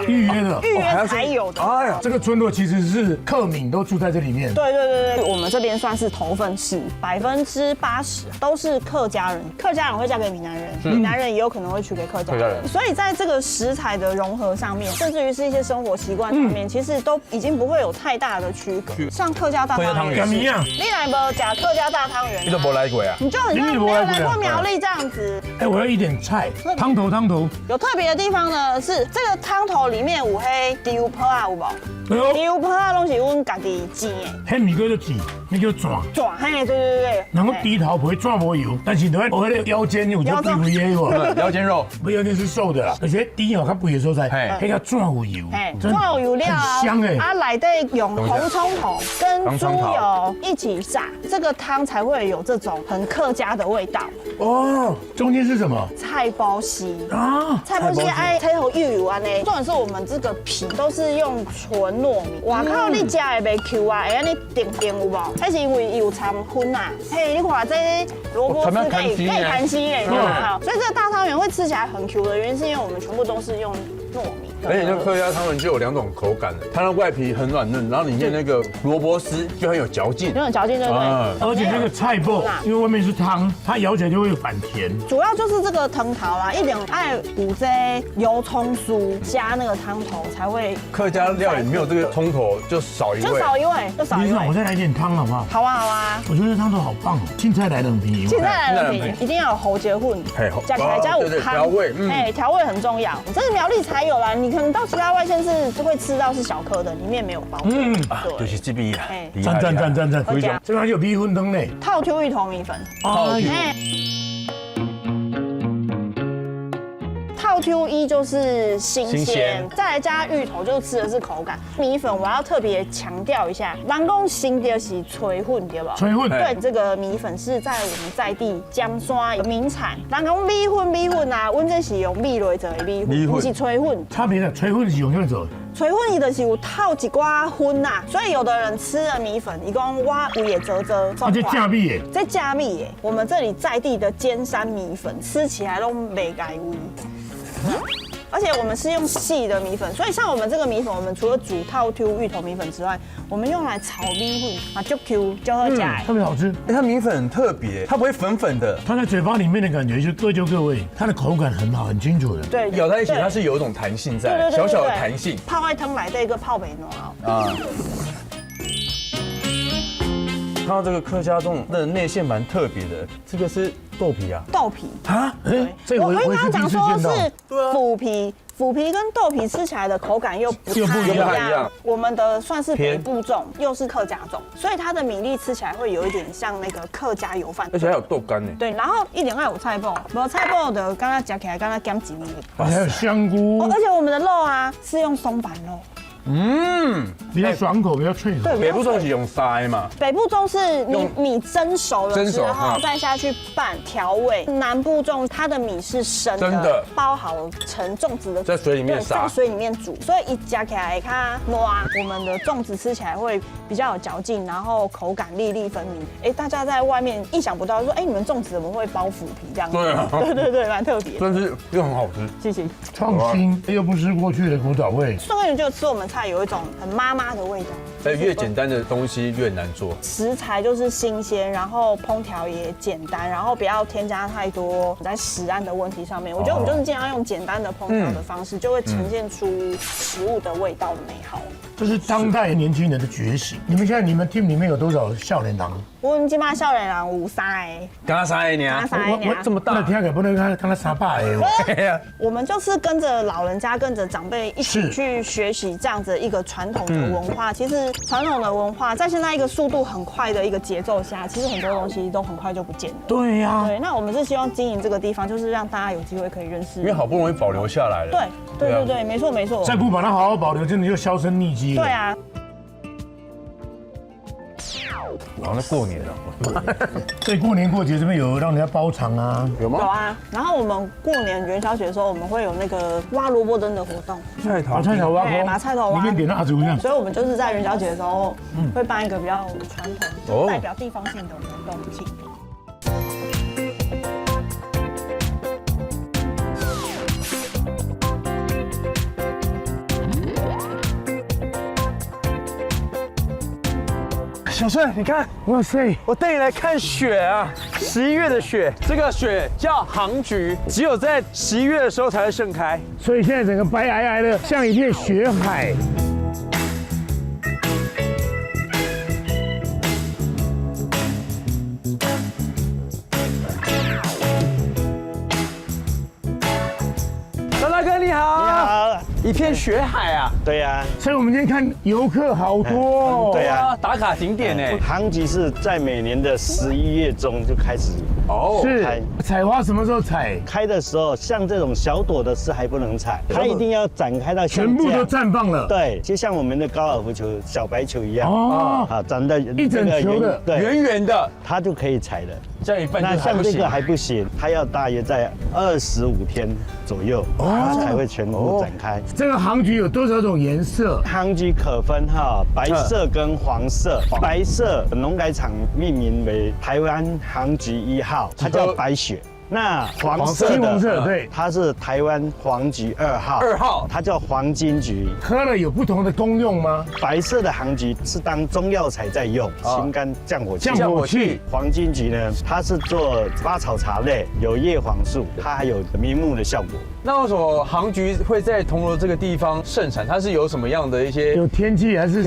预约的，预约才有的。哎呀，这个村落其实是客民都住在这里面。对，我们这边算是头份市，80%都是客家人，客家人会嫁给闽南人，闽南人也有可能会娶给客家人。所以在这个食材的融合上面，甚至于是一些生活习惯上面，其实都已经不会有太大的区隔。像客家大汤圆，怎么样？你来不假客家大汤圆？你都没来过啊？你就很像没有来过苗栗这样子。哎，我要一点菜，汤头。有特别的地方呢，是这个汤头里面有黑丢泡啊，有无？丢泡啊，拢是阮家己煎的。黑米哥就煎，那叫转。转，嘿，对。然后低头不会转无油，但是你看我那个腰间有就肥肥的哦，腰间肉，不腰间是瘦的啦，而且低哦，它肥的所在，那个转有油，转有油料，很香哎。啊，内底用红葱头跟猪油一起炸，这个汤才会有这种很客家的味道。哦，中间是什么？菜包丝啊，菜包丝爱菜头油安呢。重点是我们这个皮都是用纯糯米，哇靠，你吃的袂 Q 啊，会安尼定有无？那是因为有掺粉啊。嘿，你看这萝卜丝可以弹丝嘞，所以这个大汤圆会吃起来很 Q 的原因是因为我们全部都是用糯米。而且这客家汤圆就有2种口感的，它的外皮很软嫩，然后里面那个萝卜丝就很有嚼劲，很有嚼劲，对不对？而且那个菜脯，因为外面是汤，它咬起来就会有反甜。主要就是这个汤头啦，一定爱有这油葱酥加那个汤头才会。客家料理没有这个葱头就少一味，就少一味。理事长，我再来一点汤好不好？好啊。我觉得汤头好棒，青菜来2瓶，青菜来2瓶，一定要有猴结混，加起来加有汤，调味，调味很重要。这是苗栗才有啦，你可能到其他外县市就会吃到是小颗的，里面没有包。对，就是这边啦。赞，这边有米粉汤呢，套 Q 芋头米粉。套 Q1就是新鲜，再来加芋头，就是吃的是口感。米粉我要特别强调一下，人讲新的是炊粉，对吧？炊粉，对，这个米粉是在我们在地江山有名产。人讲米粉啊，阮这是用米来做的米粉，不是炊粉。差别的炊粉是用什么做？炊粉伊就是有套一寡粉呐，所以有的人吃了米粉，伊讲我有也折，这加米耶，这加米耶。我们这里在地的尖山米粉，吃起来都没改味。而且我们是用细的米粉，所以像我们这个米粉，我们除了煮套 Q 芋头米粉之外，我们用来炒米粉啊，就 Q 就好吃，特别好吃。它米粉很特别，它不会粉粉的，它在嘴巴里面的感觉就各就各味，它的口感很好，很清楚的。对，咬在一起它是有一种弹性在，小小的弹性。泡在汤来的一个泡北暖啊。看到这个客家粽的内馅蛮特别的，这个是豆皮啊？豆皮啊？这我刚刚讲说是腐皮。腐皮跟豆皮吃起来的口感又不太一样，我们的算是北部粽，又是客家粽，所以它的米粒吃起来会有一点像那个客家油饭，而且还有豆干呢。对，然后一定要有菜脯，没有菜脯的刚刚夹起来刚刚减几粒，还有香菇，而且我们的肉啊是用松板肉。比较爽口，比较脆口。对，北部粽是用塞嘛。北部粽是你米蒸熟了之后再下去拌调味，南部粽它的米是生的，包好成粽子的，在水里面在水里面煮，所以一夹起来它糯，我们的粽子吃起来会比较有嚼劲，然后口感粒粒分明。哎，大家在外面意想不到，说哎你们粽子怎么会包腐皮这样？对啊，对，蛮特别，但是又很好吃，谢谢。创新又不失过去的古早味。宋元就吃我们菜有一种很妈妈的味道。越简单的东西越难做，食材就是新鲜，然后烹调也简单，然后不要添加太多在食安的问题上面。我觉得我们就是尽量用简单的烹调的方式，就会呈现出食物的味道的美好。这是当代年轻人的觉醒。你们现在team 里面有多少少年郎？我们今嘛少年人有3个，刚3个呢，我这么大，听起来不能看他300个。我们就是跟着老人家、跟着长辈一起去学习这样样子的一个传统的文化。其实传统的文化在现在一个速度很快的一个节奏下，其实很多东西都很快就不见了。对呀。对，那我们是希望经营这个地方，就是让大家有机会可以认识。因为好不容易保留下来了。对，没错没错。再不把它好好保留，真的就销声匿迹了。对啊。好像过年了，所以过年过节这边有让人家包场啊，有吗？有啊。然后我们过年元宵节的时候，我们会有那个挖萝卜灯的活动。菜头挖空，把菜头挖。里面点蜡烛一样。所以我们就是在元宵节的时候，会办一个比较传统、代表地方性的活动庆祝。小顺，你看，哇塞，我带你来看雪啊！11月的雪，这个雪叫杭菊，只有在11月的时候才会盛开，所以现在整个白皑皑的，像一片雪海。大哥你好，你好，一片雪海啊！对呀，所以我们今天看游客好多，对呀，打卡景点呢。杭菊是在每年的11月中就开始是开。采花什么时候采？开的时候，像这种小朵的是还不能采，它一定要展开到全部都绽放了。对，就像我们的高尔夫球小白球一样哦，长得一整球的，对，圆圆的，它就可以采的。这样一半那像这个还不行，它要大约在25天左右，它才会全部展开。这个杭菊有多少种颜色？杭菊可分白色跟黄色。白色农改场命名为台湾杭菊1号，它叫白雪。那黄色的，金黄色，对，它是台湾黄菊2号，2号，它叫黄金菊。喝了有不同的功用吗？白色的杭菊是当中药材在用，清肝降火气。降火气。黄金菊呢，它是做八草茶类，有叶黄素，它还有明目的效果。那为什么杭菊会在铜锣这个地方盛产？它是有什么样的一些有天气还是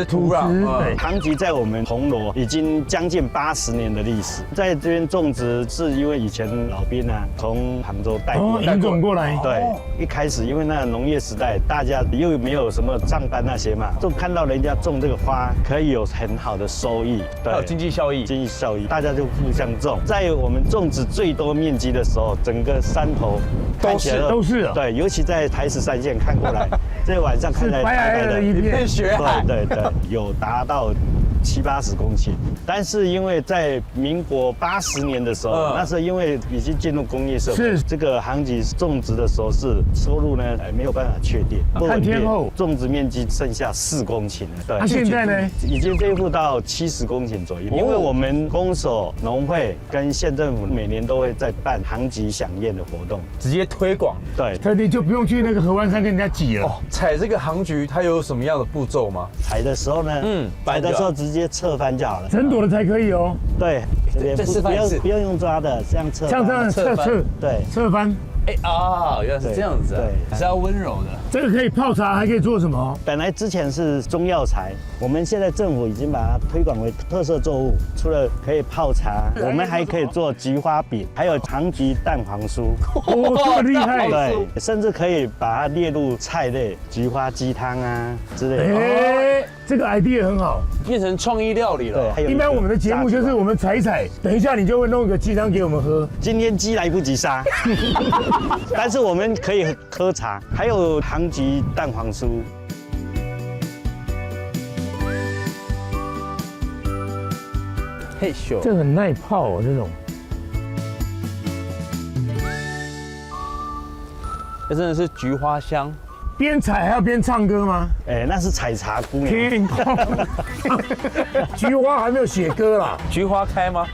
土壤？杭菊在我们铜锣已经将近80年的历史，在这边种植是因为以前老兵啊从杭州带过来。对，一开始因为那个农业时代，大家又没有什么账单那些嘛，就看到人家种这个花可以有很好的收益，还有经济效益，大家就互相种。在我们种植最多面积的时候，整个山头都是对，尤其在台13线看过来，这晚上看来白皑的一片雪海，对，有达到70-80公顷。但是因为在民国80年的时候，那时候因为已经进入工业社会，这个杭菊种植的时候是收入呢没有办法确定，看天候，种植面积剩下4公顷了。对，那现在呢，已经恢复到70公顷左右。因为我们公所、农会跟县政府每年都会在办杭菊飨宴的活动，直接推广。对，特地就不用去那个合欢山跟人家挤了。采这个杭菊它有什么样的步骤吗？采的时候呢，采的时候直接侧翻就好了，整朵的才可以哦。对，这边不用用抓的，这样侧翻，像这样侧，对，侧翻。原来是这样子，对，是要温柔的。这个可以泡茶，还可以做什么？本来之前是中药材，我们现在政府已经把它推广为特色作物，除了可以泡茶，我们还可以做菊花饼，还有杭菊蛋黄酥。哦，这么厉害！对，甚至可以把它列入菜类，菊花鸡汤啊之类的。哎，这个 idea 很好，变成创意料理了。对，一般我们的节目就是我们采，等一下你就会弄一个鸡汤给我们喝。今天鸡来不及杀。但是我们可以喝茶，还有杭菊蛋黄酥。嘿咻，这很耐泡哦，这种。这真的是菊花香。边采还要边唱歌吗？那是采茶姑娘。天空，菊花还没有写歌啦。菊花开吗？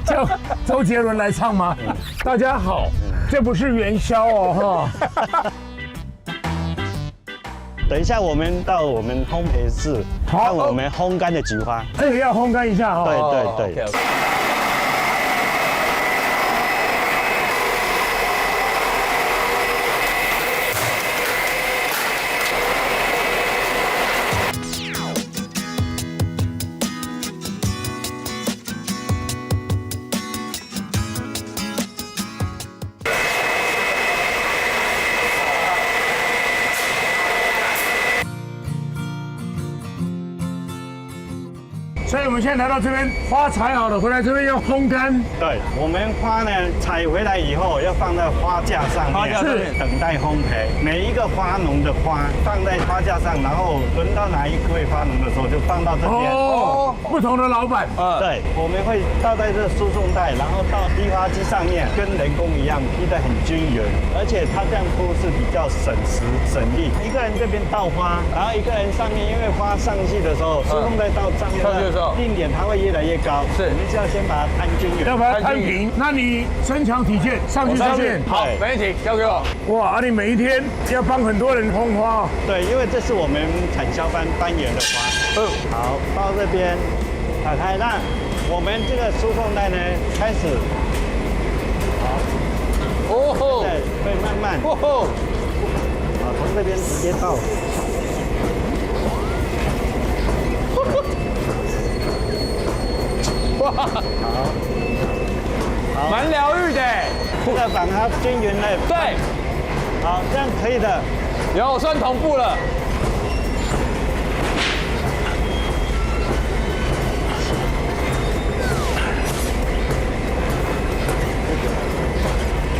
叫周杰伦来唱吗？大家好，这不是元宵哦，哈。等一下，我们到我们烘焙室看我们烘干的菊花。这个要烘干一下哦。对。我们现在来到这边，花采好了，回来这边要烘干。对，我们花呢采回来以后要放在花架上面，等待烘焙。每一个花农的花放在花架上，然后轮到哪一位花农的时候就放到这边。哦，不同的老板。对，我们会倒在这输送带，然后到批发机上面，跟人工一样批得很均匀，而且它这样铺是比较省时省力。一个人这边倒花，然后一个人上面，因为花上去的时候，输送带到上面的时候，定点它会越来越高。是，我们就要先把它摊均匀，要把它摊平。那你身强体健，上去上面。好，没问题，交给我。哇，你每一天要帮很多人烘花。对，因为这是我们产销班班员的花。好，到这边打开，那我们这个输送带呢开始。哦吼，对，会慢慢。哦吼，好，从这边直接倒。哇，好，蛮疗愈的。这个把它均匀了。对，好，这样可以的。有算同步了。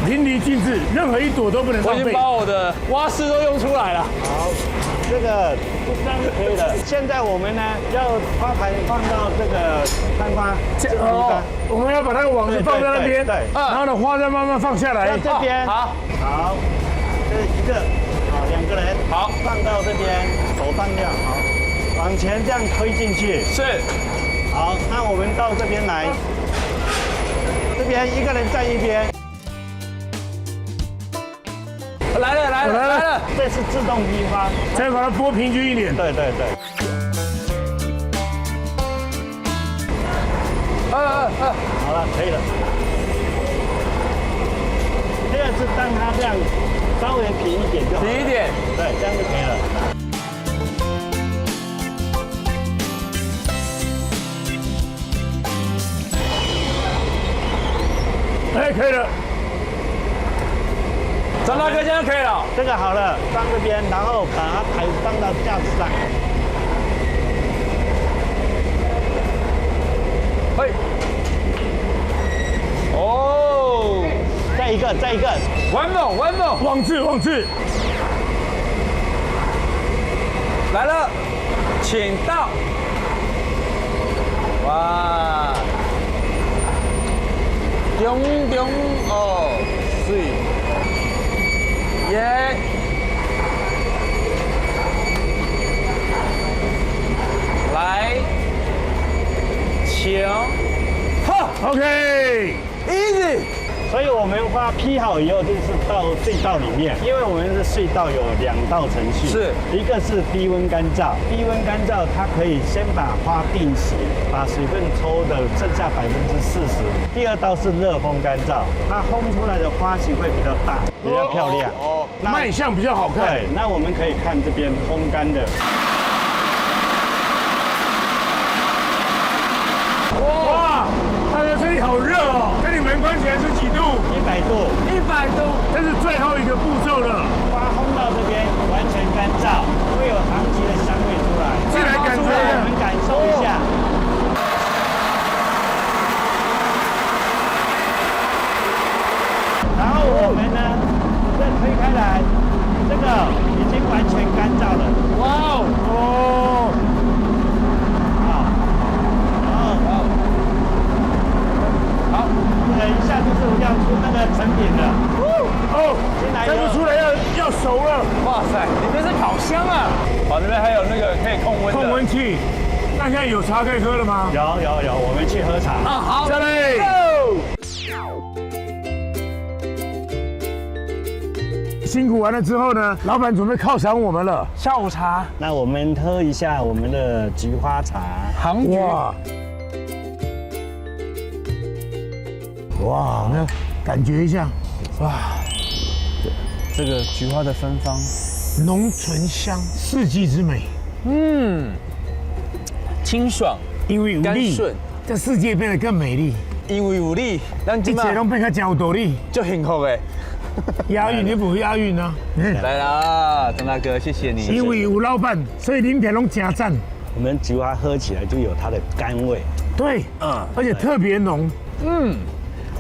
淋漓尽致，任何一朵都不能浪费。我已经把我的蛙式都用出来了。好，这个这样就可以了。现在我们呢要花盘放到这个摊花这个地方，我们要把那个网子放在那边，对，然后呢花再慢慢放下来。在这边，好，这一个，好，两个人，好，放到这边，手放掉，好，往前这样推进去，是，好，那我们到这边来，这边一个人站一边。来了，这是自动批发，再把它拨平均一点。对。好了，可以了。这个是当它这样稍微平一点就好。平一点，对，这样就可以了。哎，可以了。张大哥这样可以了。这个好了，放这边，然后把它放到架子上。嘿。哦，再一个。One more，网字。来了，请到。哇。中哦，水。耶！来，请，好 ，OK，easy。所以我们花批好以后，就是到隧道里面，因为我们的隧道有2道程序，是一个是低温干燥，低温干燥它可以先把花定型，把水分抽的剩下40%。第2道是热风干燥，它烘出来的花型会比较大，比较漂亮，卖相比较好看。对，那我们可以看这边烘干的。哇，大家这里好热哦，这里门关起来是几度？100度。100度，这是最后一个步骤了。花烘到这边完全干燥，会有糖橘的香味出来。进来感受一下，我们感受一下。然后我们呢，再推开来，这个已经完全干燥了。哇哦！好，等一下就是要出那个成品了。哦，再不出来要熟了。哇塞，里面是烤箱啊！好，那边还有那个可以控温的控温器。那现在有茶可以喝了吗？有，我们去喝茶。啊，好，下来。辛苦完了之后呢，老板准备犒赏我们了。下午茶，那我们喝一下我们的菊花茶。杭菊。哇，那感觉一下，哇，这个菊花的芬芳，浓醇香，四季之美。清爽，因为有力，顺，这世界变得更美丽。因为有力，咱一切都变较有道理，就幸福的。押韵你不押韵啊？来啦，张大哥，谢谢你。因为有老板，所以林田拢真赞。我们菊花喝起来就有它的甘味。对，而且特别浓。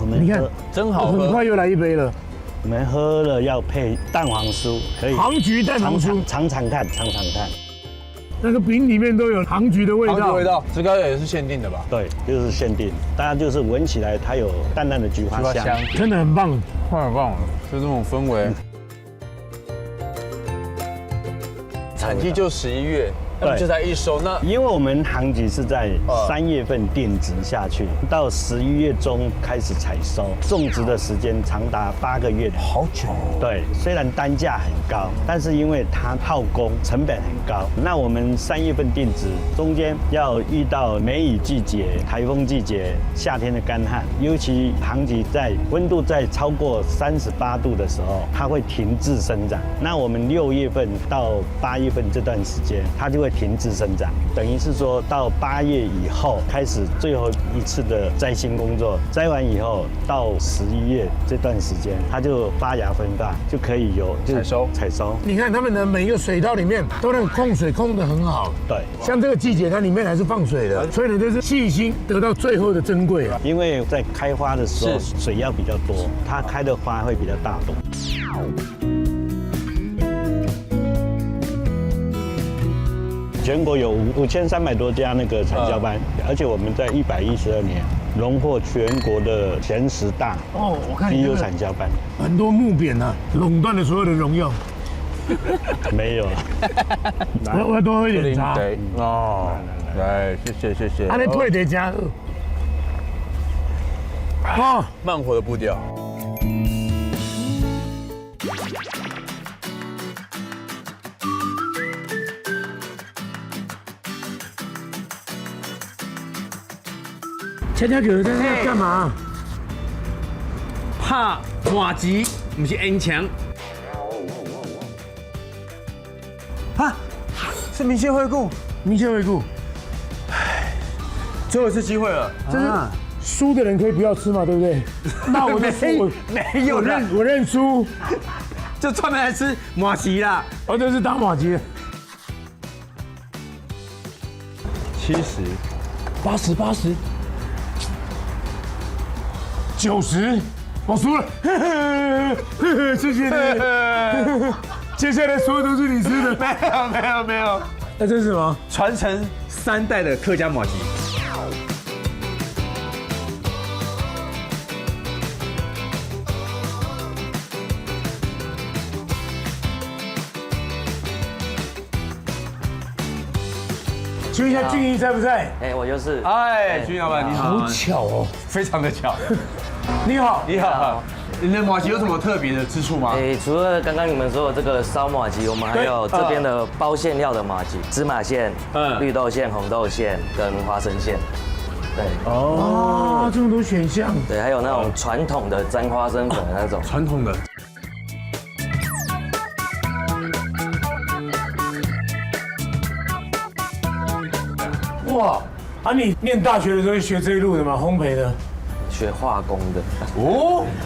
我们你看真好喝。很快又来一杯了。我们喝了要配蛋黄酥，可以。杭菊蛋黄酥，尝尝看。那个饼里面都有杭菊的味道。这个也是限定的吧？对，就是限定，大家就是闻起来它有淡淡的菊花香，真的很棒，太棒了，就这种氛围。产季就11月。就才一收，那因为我们杭菊是在3月份定植下去，到11月中开始采收，种植的时间长达8个月，好久。对，虽然单价很高，但是因为它耗工成本很高，那我们3月份定植，中间要遇到梅雨季节、台风季节、夏天的干旱，尤其杭菊在温度在超过38度的时候，它会停滞生长。那我们6月份到8月份这段时间，它就会停滞生长，等于是说到8月以后开始最后一次的摘心工作，摘完以后到11月这段时间，它就发芽分发，就可以有采收。你看他们的每一个水稻里面都那个控水控得很好，对，像这个季节它里面还是放水的，所以呢就是细心得到最后的珍贵啊。因为在开花的时候水要比较多，它开的花会比较大朵。全国有5300多家那个产销班，而且我们在112年荣获全国的前10大我看低优产销班，很多木匾啊，垄断了所有的荣耀。没有，我要多喝一点茶。对，谢谢。还得配点加慢活的步调。恰恰哥在那干嘛？拍麻糬，不是烟枪。是明谢惠顾，最后一次机会了。这是输的人可以不要吃嘛，对不对？那我就输，没有我认输，就专门来吃麻糬啦。这是打麻糬。70、80、90，我输了，谢谢你。接下来所有都是你吃的。没有。那这是什么？传承3代的客家麻糬。请问一下，俊逸在不在？我就是。俊老板你好。好巧哦，非常的巧。你好。你的麻糬有什么特别的之处吗？除了刚刚你们说的这个烧麻糬，我们还有这边的包馅料的麻糬，芝麻馅、绿豆馅、红豆馅跟花生馅。对。这么多选项。对，还有那种传统的沾花生粉的那种。传统的。哇，你念大学的时候学这一路的吗？烘焙的？学化工的。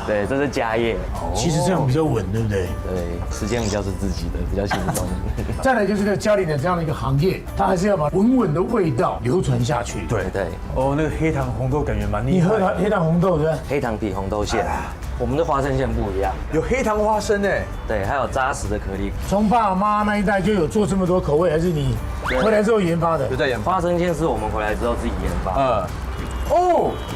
对，这是家业。其实这样比较稳，对不对？对，时间比较是自己的，比较轻松。再来就是家里的这样的一个行业，它还是要把稳稳的味道流传下去。对。那个黑糖红豆感觉蛮厉害。你喝黑糖红豆对不对？黑糖底红豆馅，我们的花生馅不一样，有黑糖花生对，还有扎实的颗粒。从爸妈那一代就有做这么多口味，还是你回来之后研发的？有在研发。花生馅是我们回来之后自己研发。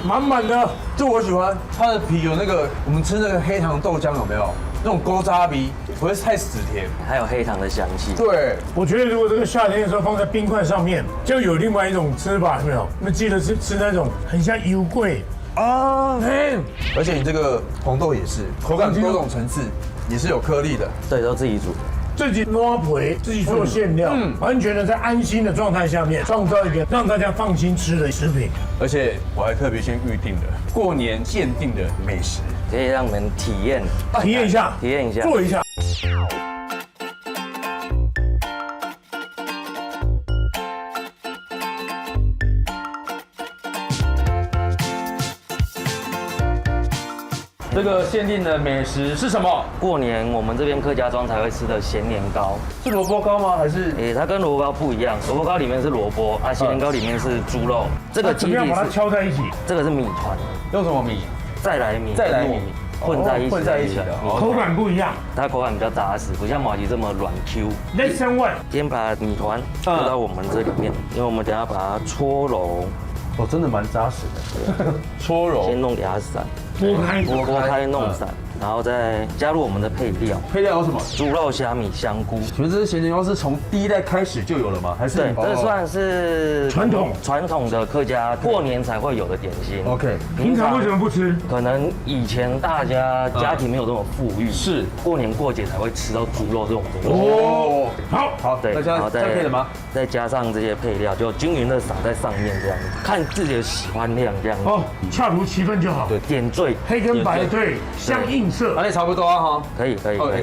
满满的，这我喜欢。它的皮有那个，我们吃那个黑糖豆浆有没有？那种勾渣皮，不会太死甜，还有黑糖的香气。对，我觉得如果这个夏天的时候放在冰块上面，就有另外一种吃法，有没有？那记得吃那种很像油桂而且你这个红豆也是口感多种层次，也是有颗粒的。对，都自己煮的。自己挖皮，自己做馅料，完全的在安心的状态下面，创造一个让大家放心吃的食品。而且我还特别先预定的过年限定的美食，可以让你们体验一下，做一下。这个限定的美食是什么？过年我们这边客家庄才会吃的咸年糕，是萝卜糕吗？还是？它跟萝卜糕不一样，萝卜糕里面是萝卜，咸年糕里面是猪肉。这个怎么样把它敲在一起？这个是米团，用什么米？再来米，糯米。混在一起的，口感不一样，它口感比较扎实，不像麻糬这么软 Q。Lesson one，先把米团丢到我们这里面，因为我们等下把它搓揉。哦，真的蛮扎实的。搓揉，先弄给它散，拨开弄散，然后再加入我们的配料。配料有什么？猪肉、虾米、香菇。请问这些咸年糕是从第一代开始就有了吗？还是？对，这算是传统的客家过年才会有的点心。OK， 平常为什么不吃？可能以前大家家庭没有这么富裕，是过年过节才会吃到猪肉这种东西。哦，好，对，然后再配什么？再加上这些配料，就均匀的撒在上面，这样看自己的喜欢量这样。哦，恰如其分就好。对，点缀，黑跟白对相映射，那也差不多啊哈。可以，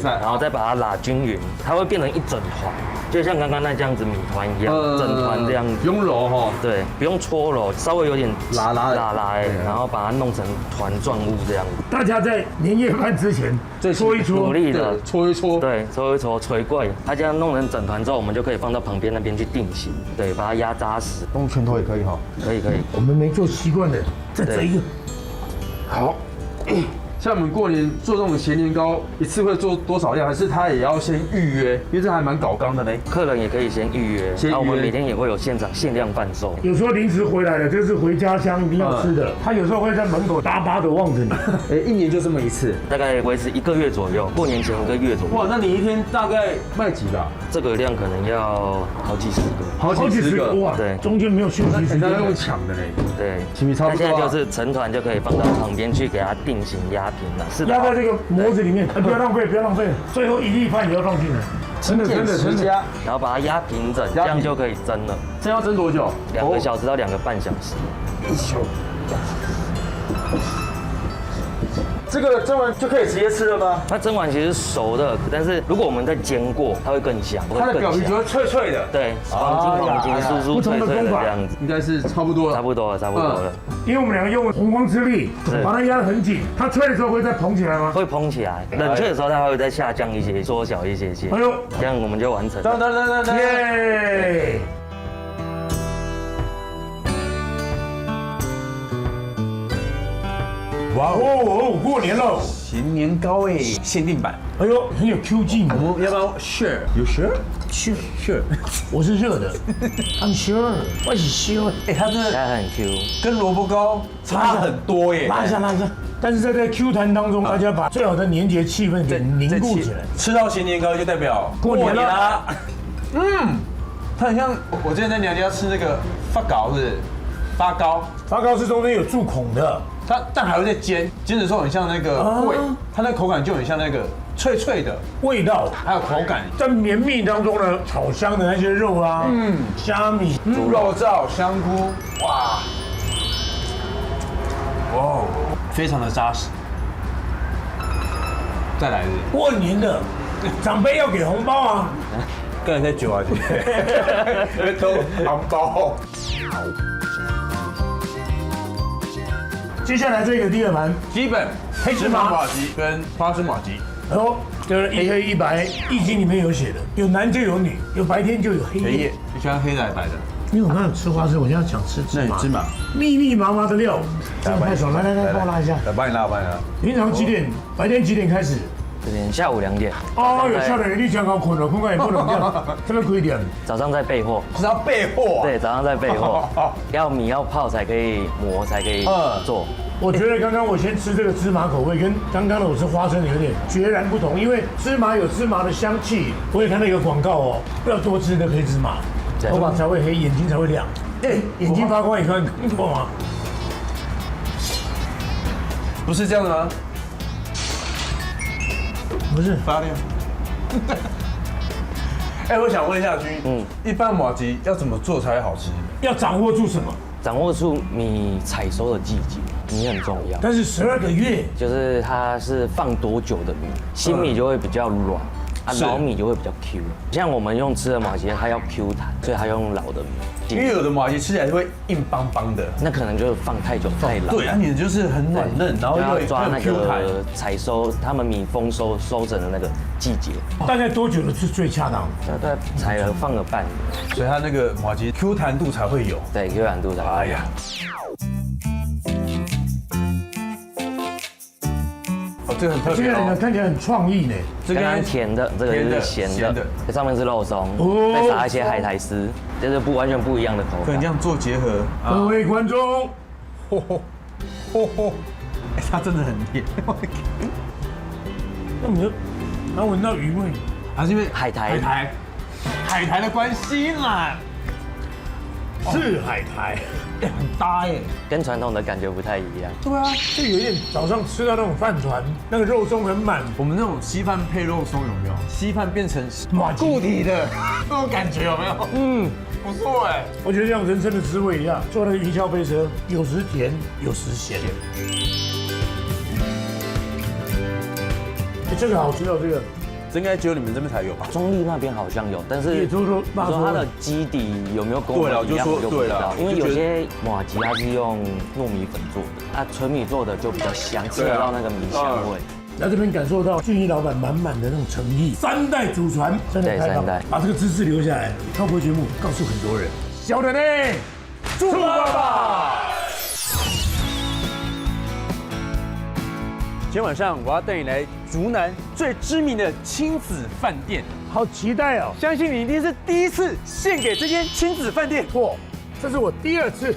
然后再把它拉均匀，它会变成一整团，就像刚刚那这样子米团一样，整团这样子。不用揉哈。对，不用搓揉，稍微有点拉，然后把它弄成团状物这样子。大家在年夜饭之前搓一搓，努力的搓一搓，对，搓一搓，捶柜。它这样弄成整团之后，我们就可以放到旁边那边去定型，对，把它压扎实。用拳头也可以哈。可以。我们没做习惯的，再折一个。好。像我们过年做这种咸年糕，一次会做多少量？还是他也要先预约？因为这还蛮搞纲的嘞。客人也可以先预约，然后我们每天也会有现场限量贩售。有时候临时回来了，这是回家乡一定要吃的。他有时候会在门口巴巴的望着你。一年就这么一次，大概维持1个月左右，过年前1个月左右。哇，那你一天大概卖几个？这个量可能要好几十个，好几十个哇！对，中间没有休息时间，要用抢的嘞。对，差不多。那现在就是成团就可以放到旁边去给它定型压平了。是的。压在这个模子里面，不要浪费，最后1粒饭也要放进来。真的。然后把它压平整，这样就可以蒸了。这要蒸多久？2个小时到2个半小时。这个蒸完就可以直接吃了吗？它蒸完其实熟的，但是如果我们再煎过，它会更香。它的表皮就会脆脆的。对，黄金酥酥脆脆的这样子。应该是差不多了。差不多了。因为我们2个用洪荒之力把它压得很紧，它脆的时候会再膨起来吗？会膨起来，冷却的时候它会再下降一些，缩小一些。哎呦，这样我们就完成。等，耶！哇哦，过年喽！咸年糕哎，限定版。哎呦，很有 Q 劲。我们要不要 share？ 有 share？Sure， 我是热的。I'm sure， 我是 sure。它很 Q， 跟萝卜糕差很多耶。拉一下。但是在这 Q 弹当中，大家把最好的年节气氛给凝固起来。吃到咸年糕就代表过年啦。它很像我之前在娘家吃那个发糕，是发糕是中间有蛀孔的。但还会再煎的时候很像那个粿，它那口感就很像那个脆脆的味道，还有口感。在绵密当中呢，炒香的那些肉啊，虾米、猪肉燥、香菇，哇，非常的扎实。再来一过年的，长辈要给红包啊，个人在酒啊，偷红包。接下来这个第2盘，基本黑芝麻麻糬跟花生麻糬。哎呦，就是1黑1白，《易经》里面有写的，有男就有女，有白天就有黑夜。你喜欢黑的还是白的？因为我刚才吃花生，我现在想吃芝麻，密麻的料，真的太爽！来，帮我拉一下。帮你拉。平常几点？白天几点开始？这边下午2点。哦，有下午你想搞困了，困也不能这样，这边亏点。早上在备货。是要备货。对，早上在备货。要米要泡才可以磨，才可以做。我觉得刚刚我先吃这个芝麻口味，跟刚刚的我吃花生的有点截然不同，因为芝麻有芝麻的香气。我也看到一个广告哦，不要多吃那黑芝麻，头发才会黑，眼睛才会亮。眼睛发光也看过吗？不是这样的吗？不是发亮。我想问一下君，一般麻糬要怎么做才好吃？要掌握住什么？掌握住米采收的季节，米很重要。但是12个月，就是它是放多久的米，新米就会比较软，老米就会比较 Q。像我们用吃的麻糬，它要 Q 弹，所以它用老的米。因为有的麻糬吃起来会硬邦邦的，那可能就放太久太老。对，你就是很软嫩，然后要又抓那 Q 弹。个采收他们米丰收整的那个季节。大概多久的是最恰当？大概采了放了半年，所以它那个麻糬 Q 弹度才会有。对 ，Q 弹度才会有。哎呀。这个很特别，这个看起来很创意呢。这个是甜的，这个是咸的，这上面是肉松，再撒一些海苔丝，这是完全不一样的口感。可以这样做结合。各位观众，它真的很甜。那你就能闻到鱼味，还是因为海苔的关系嘛？是海苔。很搭耶，跟传统的感觉不太一样。对啊，就有一点早上吃到那种饭团，那个肉松很满。我们那种稀饭配肉松有没有？稀饭变成固体的那种感觉有没有？不错哎。我觉得像人生的滋味一样，坐那个云霄飞车，有时甜，有时咸。这个好吃哦，这个。这应该只有你们这边才有吧？中立那边好像有，但是你说它的基底有没有跟我们一样，我就不知道。因为有些麻糬它是用糯米粉做的，啊，纯米做的就比较香，吃得到那个米香味。在这边感受到俊逸老板满满的那种诚意，3代祖传，真的太棒了，把这个知识留下来，透过节目告诉很多人。小的呢，祝爸爸！今天晚上我要带你来竹南最知名的亲子饭店，好期待哦！相信你一定是第一次献给这间亲子饭店。错，这是我第2次。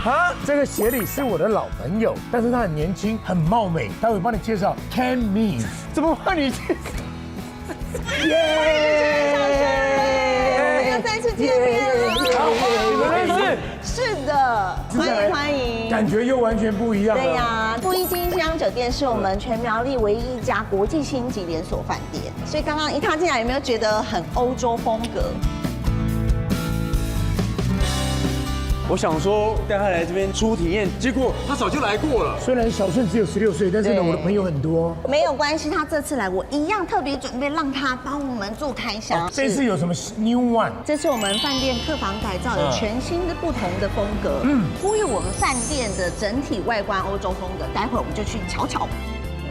啊，这个协理是我的老朋友，但是他很年轻，很貌美，他会帮你介绍 Ken Me， 怎么帮你介绍？耶！又再次见面了，你们认识？是的，欢迎。感觉又完全不一样了。对呀，布衣金香酒店是我们全苗栗唯一一家国际星级连锁饭店，所以刚刚一踏进来，有没有觉得很欧洲风格？我想说带他来这边初体验，结果他早就来过了。虽然小顺只有16岁，但是呢，我的朋友很多。没有关系，他这次来，我一样特别准备让他帮我们做开箱。这次有什么 new one？ 这是我们饭店客房改造，有全新的不同的风格，呼吁我们饭店的整体外观欧洲风格。待会儿我们就去瞧瞧。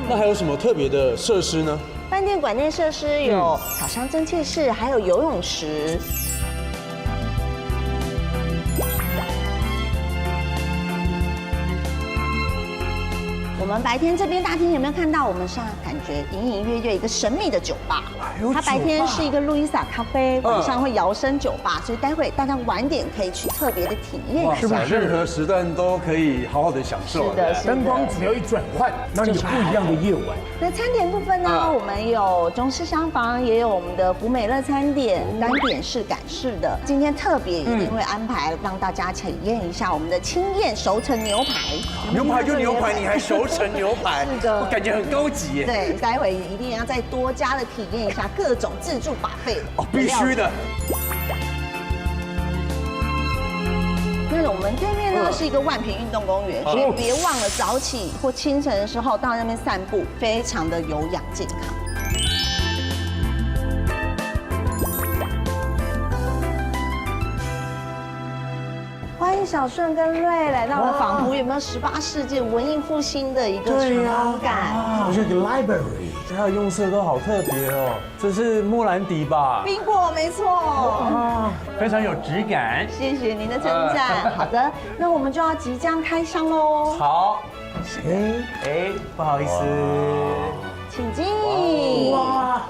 那还有什么特别的设施呢？饭店馆内设施有烤箱蒸汽室，还有游泳池。我们白天这边大厅有没有看到？我们上感觉隐隐约约一个神秘的酒吧。它白天是一个路易莎咖啡，晚上会摇身酒吧，所以待会大家晚点可以去特别的体验一下。任何时段都可以好好的享受。是的，灯光只要一转换，那就有不一样的夜晚。那餐点部分呢，我们有中式厢房，也有我们的福美乐餐点，单点式、港式的。今天特别一定会安排让大家体验一下我们的青燕熟成牛排。牛排就牛排，你还熟成牛排，是的，我感觉很高级耶。对，待会一定要再多加的体验一下各种自助buffet。哦，必须的。那我们对面呢是一个万平运动公园，所以别忘了早起或清晨的时候到那边散步，非常的有氧健康。欢迎小顺跟瑞来到了，仿佛有没有18世纪文艺复兴的一个场感？好像一个 library。它的用色都好特别哦，这是莫兰迪吧？苹果，没错，非常有质感。谢谢您的称赞。好的，那我们就要即将开箱喽。好，不好意思，请进。哇，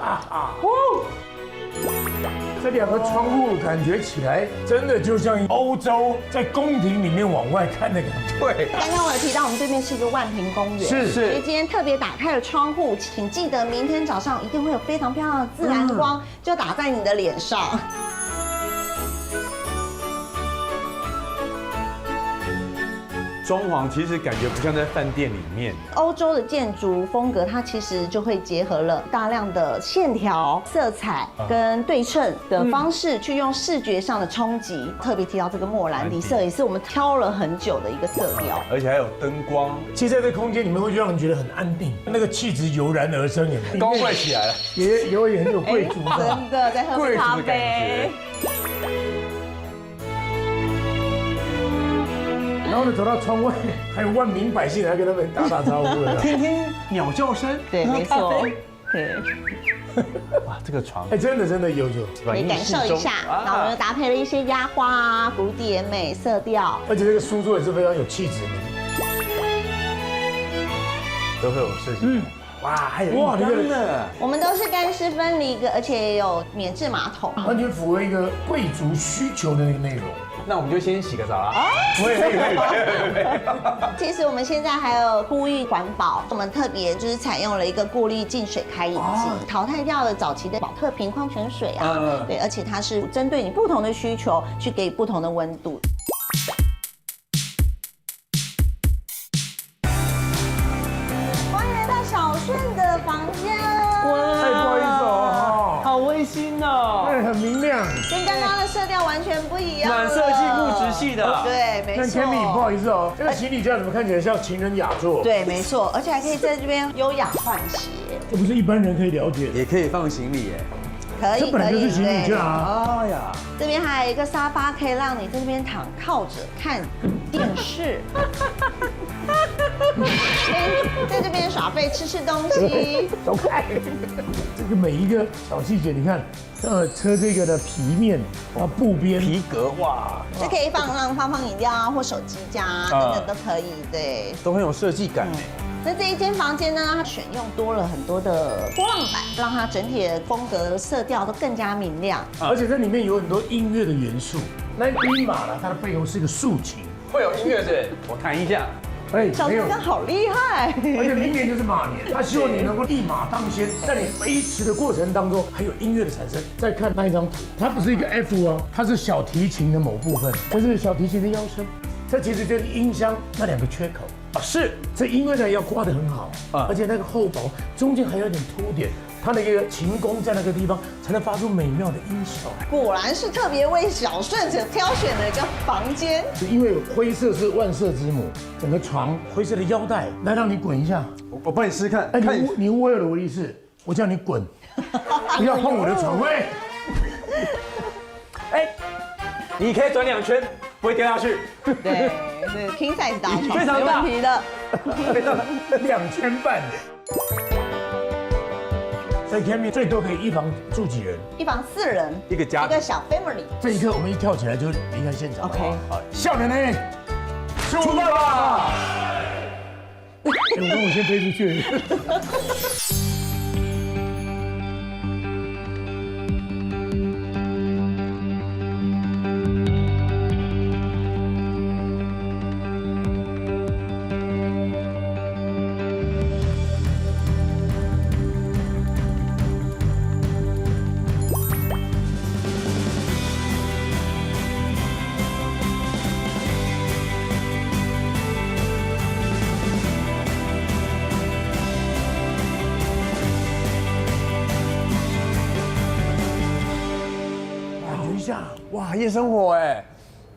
这2个窗户感觉起来真的就像欧洲在宫廷里面往外看的感觉。对，刚刚我有提到我们对面是一个万平公园，是，所以今天特别打开了窗户，请记得明天早上一定会有非常漂亮的自然光，就打在你的脸上。装潢其实感觉不像在饭店里面。欧洲的建筑风格，它其实就会结合了大量的线条、色彩跟对称的方式，去用视觉上的冲击。特别提到这个莫兰迪色，也是我们挑了很久的一个色调，而且还有灯光。其实在这空间里面会让人觉得很安定，那个气质油然而生，高贵起来了，也很有贵族的，真的在喝咖啡。然后呢，走到窗外，还有万民百姓来跟他们打招呼的，听听鸟叫声。对，没错，对。哇，这个床，哎，真的有。可以感受一下，然后我们搭配了一些压花啊、古典美色调，而且这个书桌也是非常有气质的，都会有设计。哇，还有浴缸呢。我们都是干湿分离的，而且也有免治马桶，完全符合一个贵族需求的那个内容。那我们就先洗个澡啦。可以。其实我们现在还有呼吁环保，我们特别就是采用了一个过滤净水开饮机，淘汰掉了早期的宝特瓶矿泉水啊，对，而且它是针对你不同的需求去给予不同的温度。欢迎来到小顺的房间。不好意思哦，好温馨哦，对，很明亮，跟刚刚的色调完全不一样。暖色系木质系的。对，没错。但 Cammy 不好意思哦，这个行李架怎么看起来像情人雅座？对，没错，而且还可以在这边优雅换鞋。这不是一般人可以了解的，也可以放行李耶。可以，这本来就是行李架啊。哎呀，这边还有一个沙发，可以让你在这边靠着看电视，在这边耍废吃东西。走开！这个每一个小细节，你看，车这个的皮面啊，布边、皮革，哇，就可以放饮料啊，或手机架啊，等等都可以，对，都很有设计感哎。那这一间房间呢，它选用多了很多的波浪板，让它整体的风格色调都更加明亮。而且这里面有很多音乐的元素。那音马呢，它的背后是一个竖琴，会有音乐是？我弹一下。哎，小刚刚好厉害！而且明年就是马年，他希望你能够一马当先，在你飞驰的过程当中，还有音乐的产生。再看那一张图，它不是一个 F 哦，它是小提琴的某部分，这是小提琴的腰身，这其实就是音箱那两个缺口。是，这音乐呢要挂得很好啊，而且那个厚薄中间还有点凸点，它的一个琴弓在那个地方才能发出美妙的音效。果然是特别为小顺者挑选的一个房间，因为灰色是万色之母，整个床灰色的腰带，来让你滚一下，我帮你试试看。哎，你误会了我的意思，我叫你滚，不要碰我的床位。哎，你可以转2圈，不会掉下去。对。是 king size 大床，非常大，没问题的。2圈半。所以 Cammy 最多可以一房住几人？一房4人，一个家，一个小 family。这一刻我们一跳起来就离开现场。OK， 好，笑脸呢？出发吧！我先飞出去。哇，夜生活哎，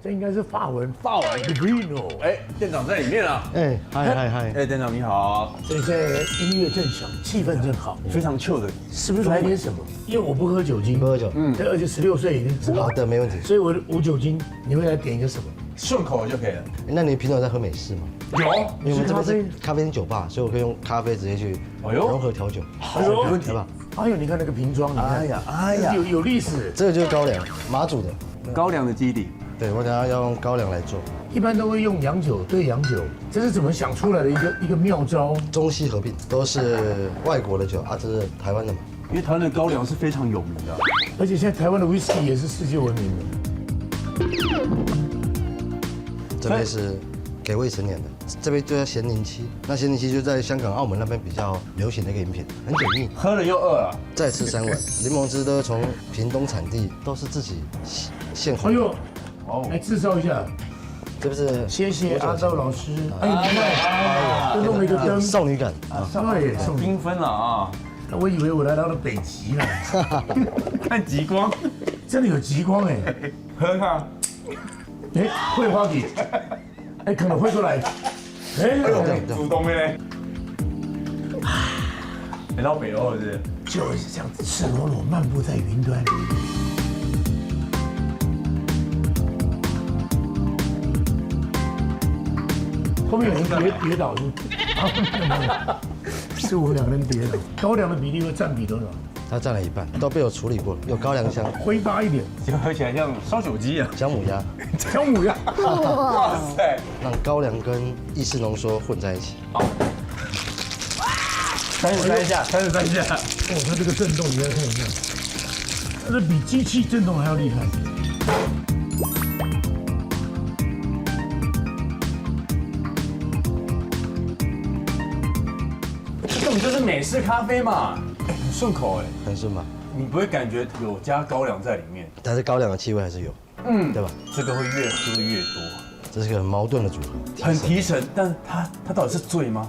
这应该是法文 Vino。哎，店长在里面啊。哎，嗨，哎，店长你好。现在音乐正响，气氛正好，非常 chill 的。是不是来点什么？因为我不喝酒精，不喝酒，对，而且16岁已经知道。好的，没问题。所以我无酒精，你会来点一个什么？顺口就可以了。那你平常在喝美式吗？有，因为我们这边是咖啡厅酒吧，所以我可以用咖啡直接去融合调酒。哎呦，没问题吧？哎呦，你看那个瓶装，你看，哎呀，有历史。这个就是高粱，马祖的高粱的基底。对，我等下要用高粱来做。一般都会用洋酒兑洋酒，这是怎么想出来的一个妙招？中西合并，都是外国的酒啊，这是台湾的嘛。因为台湾的高粱是非常有名的，而且现在台湾的 whisky 也是世界闻名的。这边是给未成年的，这边就叫咸柠七。那咸柠七就在香港、澳门那边比较流行的一个饮品，很解腻，喝了又饿了。再吃3碗。柠檬汁都是从屏东产地，都是自己现烘。哎呦，来自烧一下。这不是？谢谢阿昭老师。哎，你看，又弄了一个灯，少女感啊，对，缤纷了啊！我以为我来到了北极了，看极光，真的有极光哎，喝看。哎，会花底，哎，可能会出来，哎，主动的嘞，来到北欧了是？就是这样子赤裸裸漫步在云端。后面有人跌倒是我两个人跌倒。高粱的比例会占比多少？它占了一半，都被我处理过了，有高粱香，挥发一点，喝起来像烧酒鸡啊，姜母鸭，姜母鸭，哇塞，让高粱跟意式浓缩混在一起。好，33下，33下。哦，它这个震动你来看一下，它是比机器震动还要厉害。这根本就是美式咖啡嘛，很顺口哎，很顺吧？你不会感觉有加高粱在里面，但是高粱的气味还是有，对吧？这个会越喝越多，这是个很矛盾的组合，很提神，但它到底是醉吗？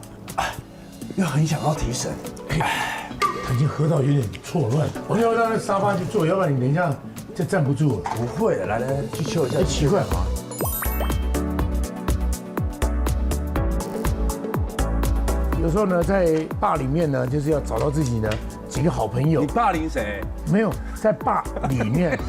又很想要提神，他已经喝到有点错乱，我们要让那沙发去坐，要不然你等一下就站不住了。不会的，来，去秀一下。奇怪啊！有时候呢，在坝里面呢，就是要找到自己呢几个好朋友。你霸凌谁？没有，在坝里面。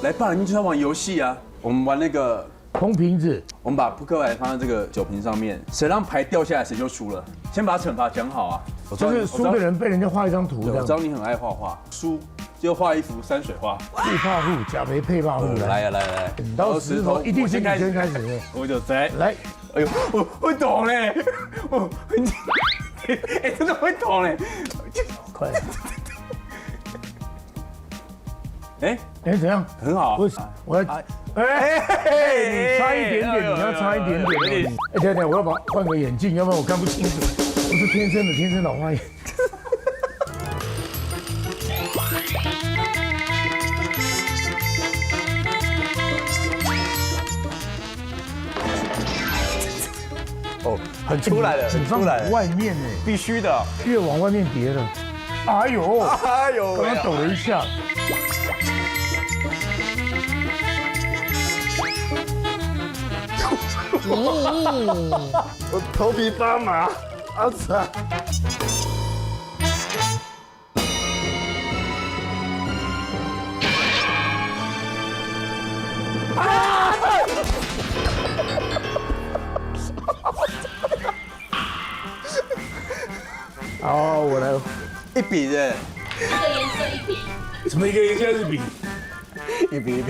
来坝里面就是要玩游戏啊，我们玩那个碰瓶子，我们把扑克牌放在这个酒瓶上面，谁让牌掉下来谁就输了。先把惩罚讲好啊。就是输的人被人家画一张图。我知道你很爱画画，输就画一幅山水画。不怕虎，假没配怕虎。来，剪刀石头，一定是女生开始。我就在来，哎呦，我懂嘞，我很，哎，真的会懂嘞，快。哎，怎样？很好。我要，你差一点点，你要差一点点。等，我要换个眼镜，要不然我看不清楚。我是天生老花眼。哦，很出来了，很出来，外面呢，必须的，越往外面叠了。哎呦，刚刚抖了一下。我头皮发麻，好惨。好，我来一笔的，一个颜色一笔，什么一个颜色一笔？一笔。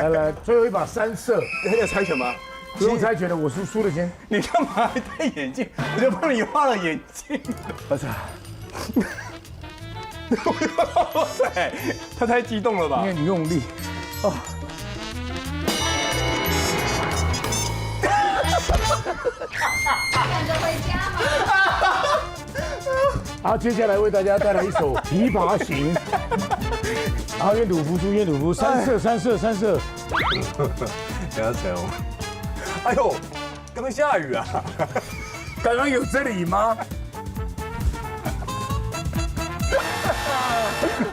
来，最后一把三色，要猜拳吗？不用猜拳了，我输的先。你干嘛还戴眼镜？我就帮你画了眼镜。我操！哇塞，他太激动了吧？因为你用力。哦。赶着回家嘛。好，接下来为大家带来一首《琵琶行》。好，愿赌服，三色。不要扯我。哎呦，刚下雨啊！刚刚有这里吗？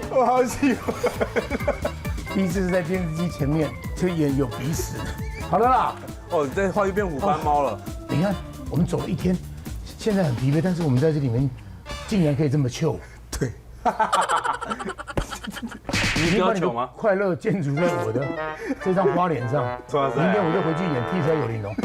我好喜欢。第一次是在电视机前面，就眼有鼻屎。好了啦，哦，这话就变虎斑猫了。你看，我们走了一天，现在很疲惫，但是我们在这里面竟然可以这么糗。对。你可以把你的快乐建筑在我的这张花脸上。明天我就回去演《替身有玲珑》。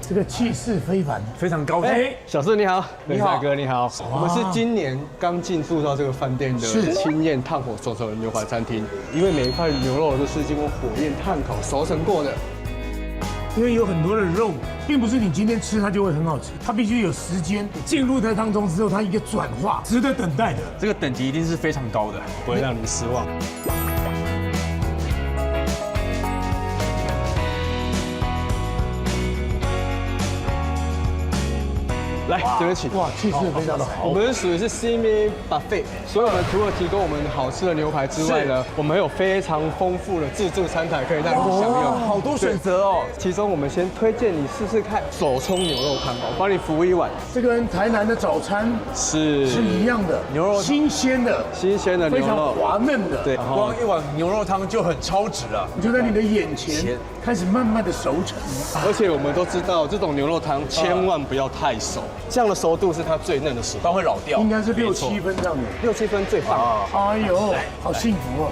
这个气势非凡，非常高。小四你好，你好，大哥你好，我们是今年刚进驻到这个饭店的青燕炭火熟成牛排餐厅，因为每一块牛肉都是经过火焰炭烤熟成过的。因为有很多的肉，并不是你今天吃它就会很好吃，它必须有时间进入在当中之后，它一个转化，值得等待的。这个等级一定是非常高的，不会让你失望。来这边请。哇，气势非常的好。我们属于是 Semi Buffet， 所以我们除了提供我们好吃的牛排之外呢，我们有非常丰富的自助餐台可以让你享用，好多选择哦。其中我们先推荐你试试看手冲牛肉汤，我帮你服务一碗。这跟台南的早餐是一样的，牛肉新鲜的牛肉，非常滑嫩的。对，光一碗牛肉汤就很超值了，就在你的眼前开始慢慢的熟成。而且我们都知道，这种牛肉汤千万不要太熟，这样的熟度是它最嫩的时候，不然会老掉。应该是6、7分这样子，6、7分最棒。哎呦，好幸福哦！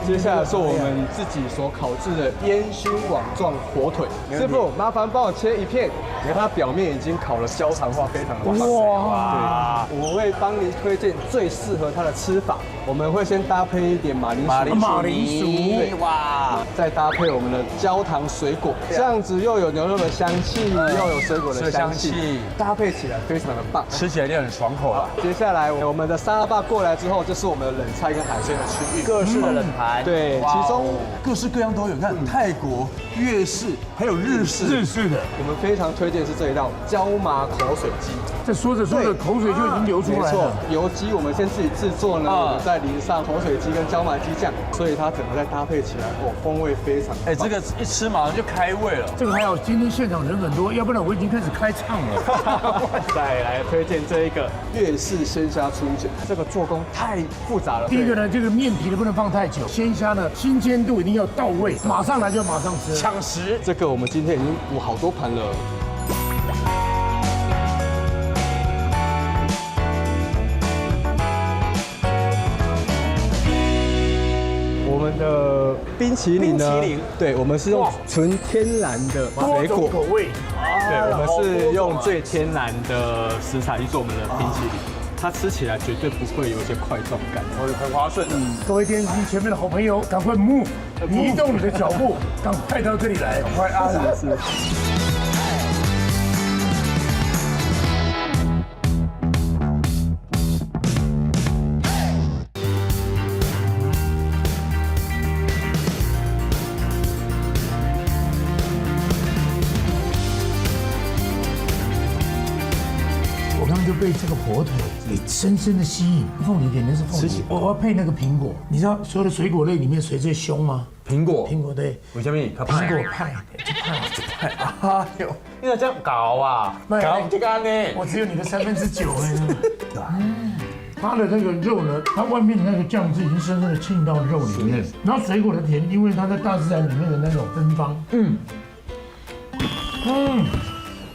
接下来是我们自己所烤制的烟熏网状火腿，师傅麻烦帮我切一片，因为它表面已经烤了焦糖化，非常的哇！对，我会帮您推荐最适合它的吃法，我们会先搭配一点马铃薯，哇，再搭配我们的焦糖水果，这样子又有牛肉的香气，又有水果的香气，搭配起来非常的棒，吃起来就很爽口了。接下来我们的沙拉吧过来之后，这是我们的冷菜跟海鲜的区域，各式的冷盘。对，其中各式各样都有，看泰国、粤式，还有日式的。我们非常推荐是这一道椒麻口水鸡。这说着说着，口水就已经流出来了。没错，油鸡我们先自己制作呢，我们再淋上口水鸡跟椒麻鸡酱，所以它整个再搭配起来，风味非常。这个一吃马上就开胃了。这个还好，今天现场人很多，要不然我已经开始开唱了。再来推荐这一个粤式鲜虾春卷，这个做工太复杂了。第一个呢，这个面皮呢不能放太久，鲜虾呢新鲜度一定要到位，马上来就马上吃，抢食。这个我们今天已经补好多盘了。我们的冰淇淋呢？对，我们是用纯天然的水果口味。对，我们是用最天然的食材去做我们的冰淇淋，它吃起来绝对不会有一些块状感，很滑顺的。各位电视机前面的好朋友，赶快移动你的脚步，赶快到这里来，快啊！是。就被这个火腿给深深的吸引。凤梨点的是凤梨，我要配那个苹果。你知道所有的水果类里面谁最凶吗？苹果对。为什么？苹果派。哎呦，你怎这样搞啊？搞这个呢？我只有你的9%呢。它的那个肉呢，它外面的那个酱汁已经深深的浸到肉里面，然后水果的甜，因为它在大自然里面的那种芬芳，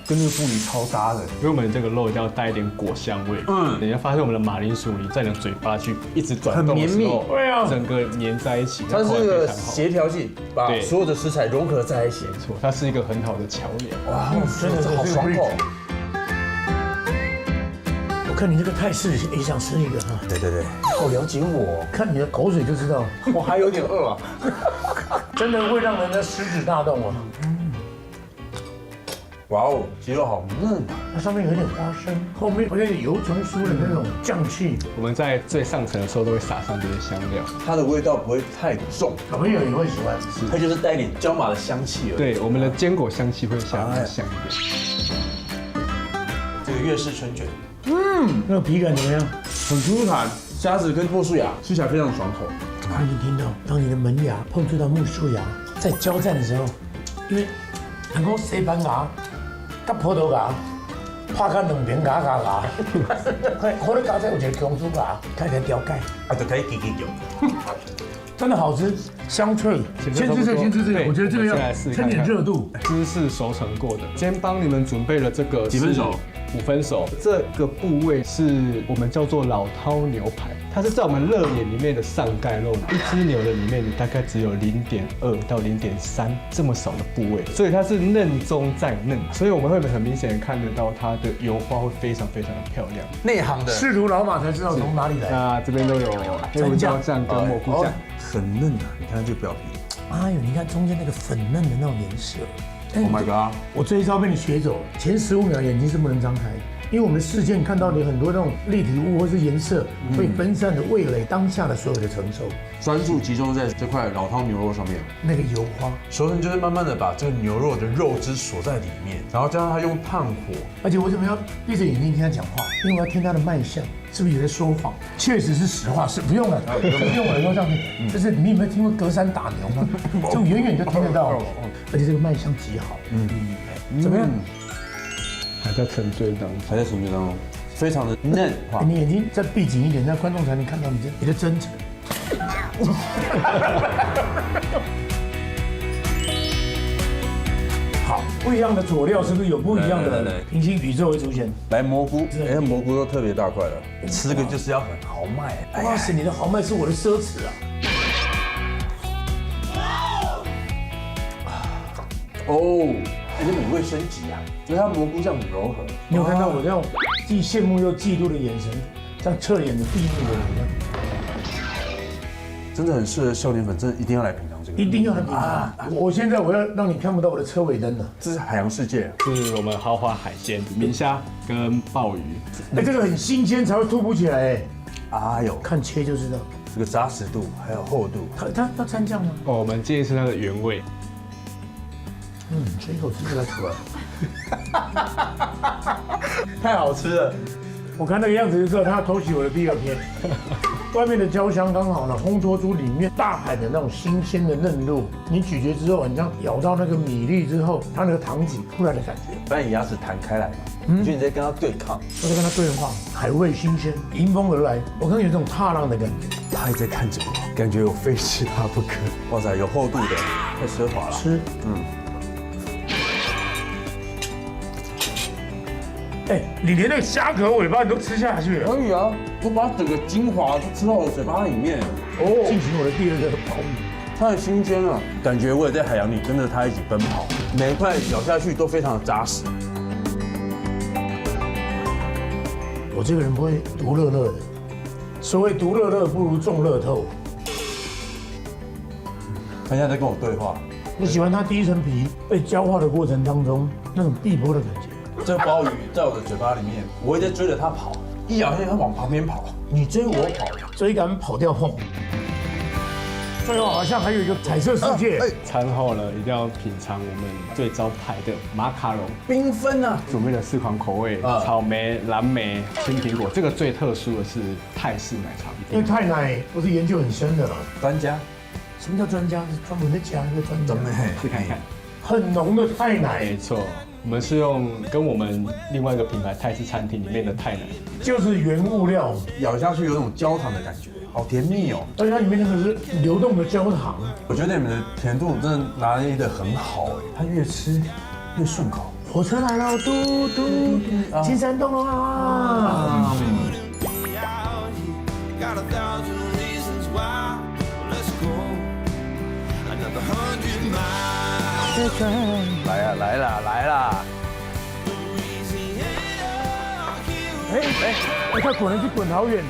跟那个凤梨超搭的，因为我们这个肉一定要带一点果香味。你会发现我们的马铃薯泥在你的嘴巴去一直转动的时候，整个粘在一起，它是一个协调剂，把所有的食材融合在一起。没错，它是一个很好的桥梁。哇，真的是好爽口。我看你这个态势也想吃一个哈。对，好了解我，看你的口水就知道，我还有点饿啊。真的会让人的食指大动啊。哇哦，鸡肉好嫩啊！它上面有点花生，后面好像有油葱酥的那种酱气。我们在最上层的时候都会撒上这些香料，它的味道不会太重，小朋友也会喜欢。它就是带一点椒麻的香气而已。对，我们的坚果香气会香一点。这个粤式春卷，那个皮感怎么样？很 Q 弹，虾子跟木薯芽吃起来非常爽口。你听到，当你的门牙碰触到木薯芽在交战的时候，因为能够西班牙。甲葡萄牙拍到2边牙，可能加在有一个姜酥牙，开始调解，就可以叽叽叫，真的好吃，香脆。先吃这个，我觉得这个要趁点热度。芝士熟成过的，今天帮你们准备了这个几分熟？5分熟。这个部位是我们叫做老饕牛排，它是在我们热眼里面的上盖肉，一只牛的里面你大概只有0.2到0.3这么少的部位，所以它是嫩中再嫩，所以我们会很明显看得到它的油花会非常的漂亮。内行的仕途老马才知道从哪里来。那这边都有黑胡椒酱跟蘑菇酱，很嫩啊！你看这个表皮，哎呦，你看中间那个粉嫩的那种颜色。 Oh my god！ 我这一招被你学走，前15秒眼睛是不能张开，因为我们视线看到的很多那种立体物或是颜色会分散的味蕾当下的所有的承受，专注集中在这块老汤牛肉上面。那个油花熟成就是慢慢的把这个牛肉的肉汁锁在里面，然后加上它用炭火。而且为什么要闭着眼睛听他讲话？因为我要听他的脉象，是不是有在说谎？确实是实话，是不用了，不用耳朵上面。就是你有没有听过隔山打牛吗？就远远就听得到，而且这个脉象极好。怎么样？还在沉醉当中，还在沉醉当中，非常的嫩。你眼睛再闭紧一点，那观众才能看到你的真诚。好，不一样的佐料是不是有不一样的平行宇宙会出现？来蘑菇，哎，蘑菇都特别大块了，吃这个就是要很豪迈。哇塞，你的豪迈是我的奢侈啊！哦，这卤味升级啊，因为它蘑菇酱很柔和。你有看到我这种既羡慕又嫉妒的眼神，这样侧脸的闭目的人，真的很适合少年粉，真的一定要来品尝这个，一定要来品尝。我现在我要让你看不到我的车尾灯了。这是海洋世界，是我们豪华海鲜，明虾跟鲍鱼。哎，这个很新鲜才会突不起来哎。哎呦，看切就知道，这个扎实度还有厚度。它要蘸酱吗？哦，我们建议是它的原味。这一口吃出来出来，太好吃了。我看那个样子就知道他要偷袭我的第二片。外面的焦香刚好呢，烘托出里面大海的那种新鲜的嫩肉。你咀嚼之后，你这样咬到那个米粒之后，它那个糖挤出来的感觉，把你牙齿弹开来嘛。你觉得你在跟它对抗？我在跟它对话，海味新鲜，迎风而来，我刚有这种踏浪的感觉。他还在看着我，感觉我非吃它不可。哇塞，有厚度的，太奢华了。吃，哎，你连那个虾壳尾巴你都吃下去了？可以啊，我把整个精华都吃到我的嘴巴里面。哦，进行我的第二个跑语。太新鲜了，感觉我也在海洋里跟着它一起奔跑，每一块咬下去都非常的扎实。我这个人不会独乐乐的，所谓独乐乐不如众乐透。他现在在跟我对话。我喜欢它第一层皮被焦化的过程当中那种碧波的感觉。这个鲍鱼在我的嘴巴里面，我一直在追着它跑，一咬下去它往旁边跑，你追我跑，追赶跑掉碰。最后好像还有一个彩色世界。餐后呢，一定要品尝我们最招牌的马卡龙，缤纷啊！准备了4款口味，草莓、蓝莓、青苹果。这个最特殊的是泰式奶茶，因为泰奶我是研究很深的了。专家？什么叫专家？是专门在加一个专家。去看看，很浓的泰奶。没错。我们是用跟我们另外一个品牌泰式餐厅里面的泰奶，就是原物料，咬下去有种焦糖的感觉，好甜蜜哦。而且它里面那个是流动的焦糖。我觉得你们的甜度真的拿捏得很好哎，它越吃越顺口。火车来了，嘟嘟，金山洞啊！来呀，来啦，来啦！哎，他滚了去滚好远。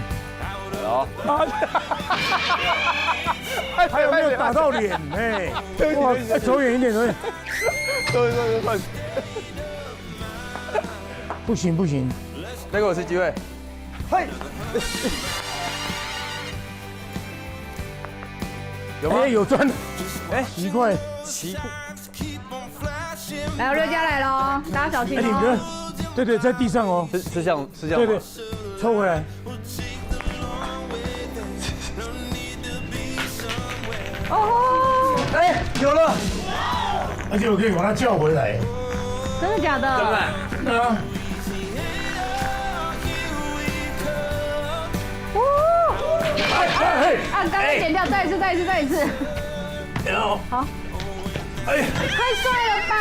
哦，还有没有打到脸？哎，哇，走远一点，走远。对。不行不行，再给我次机会。嘿。有吗？有赚的。哎，7块。来，我6家来喽，大家小心哦。对，在地上哦。是这样。对，抽回来。哦。哎，有了。而且我可以把它叫回来。真的假的？真的。啊。刚刚剪掉，再一次。好。哎，太帅了吧！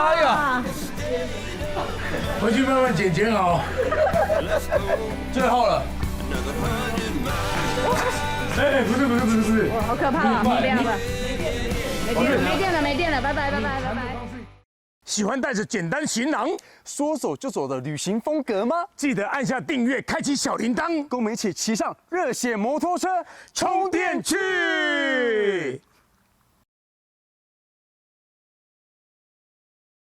哎呀，回去慢慢剪好。最后了。哎，不是。哇，好可怕啊！没电了，拜拜。喜欢带着简单行囊说走就走的旅行风格吗？记得按下订阅，开启小铃铛，跟我们一起骑上热血摩托车充电去。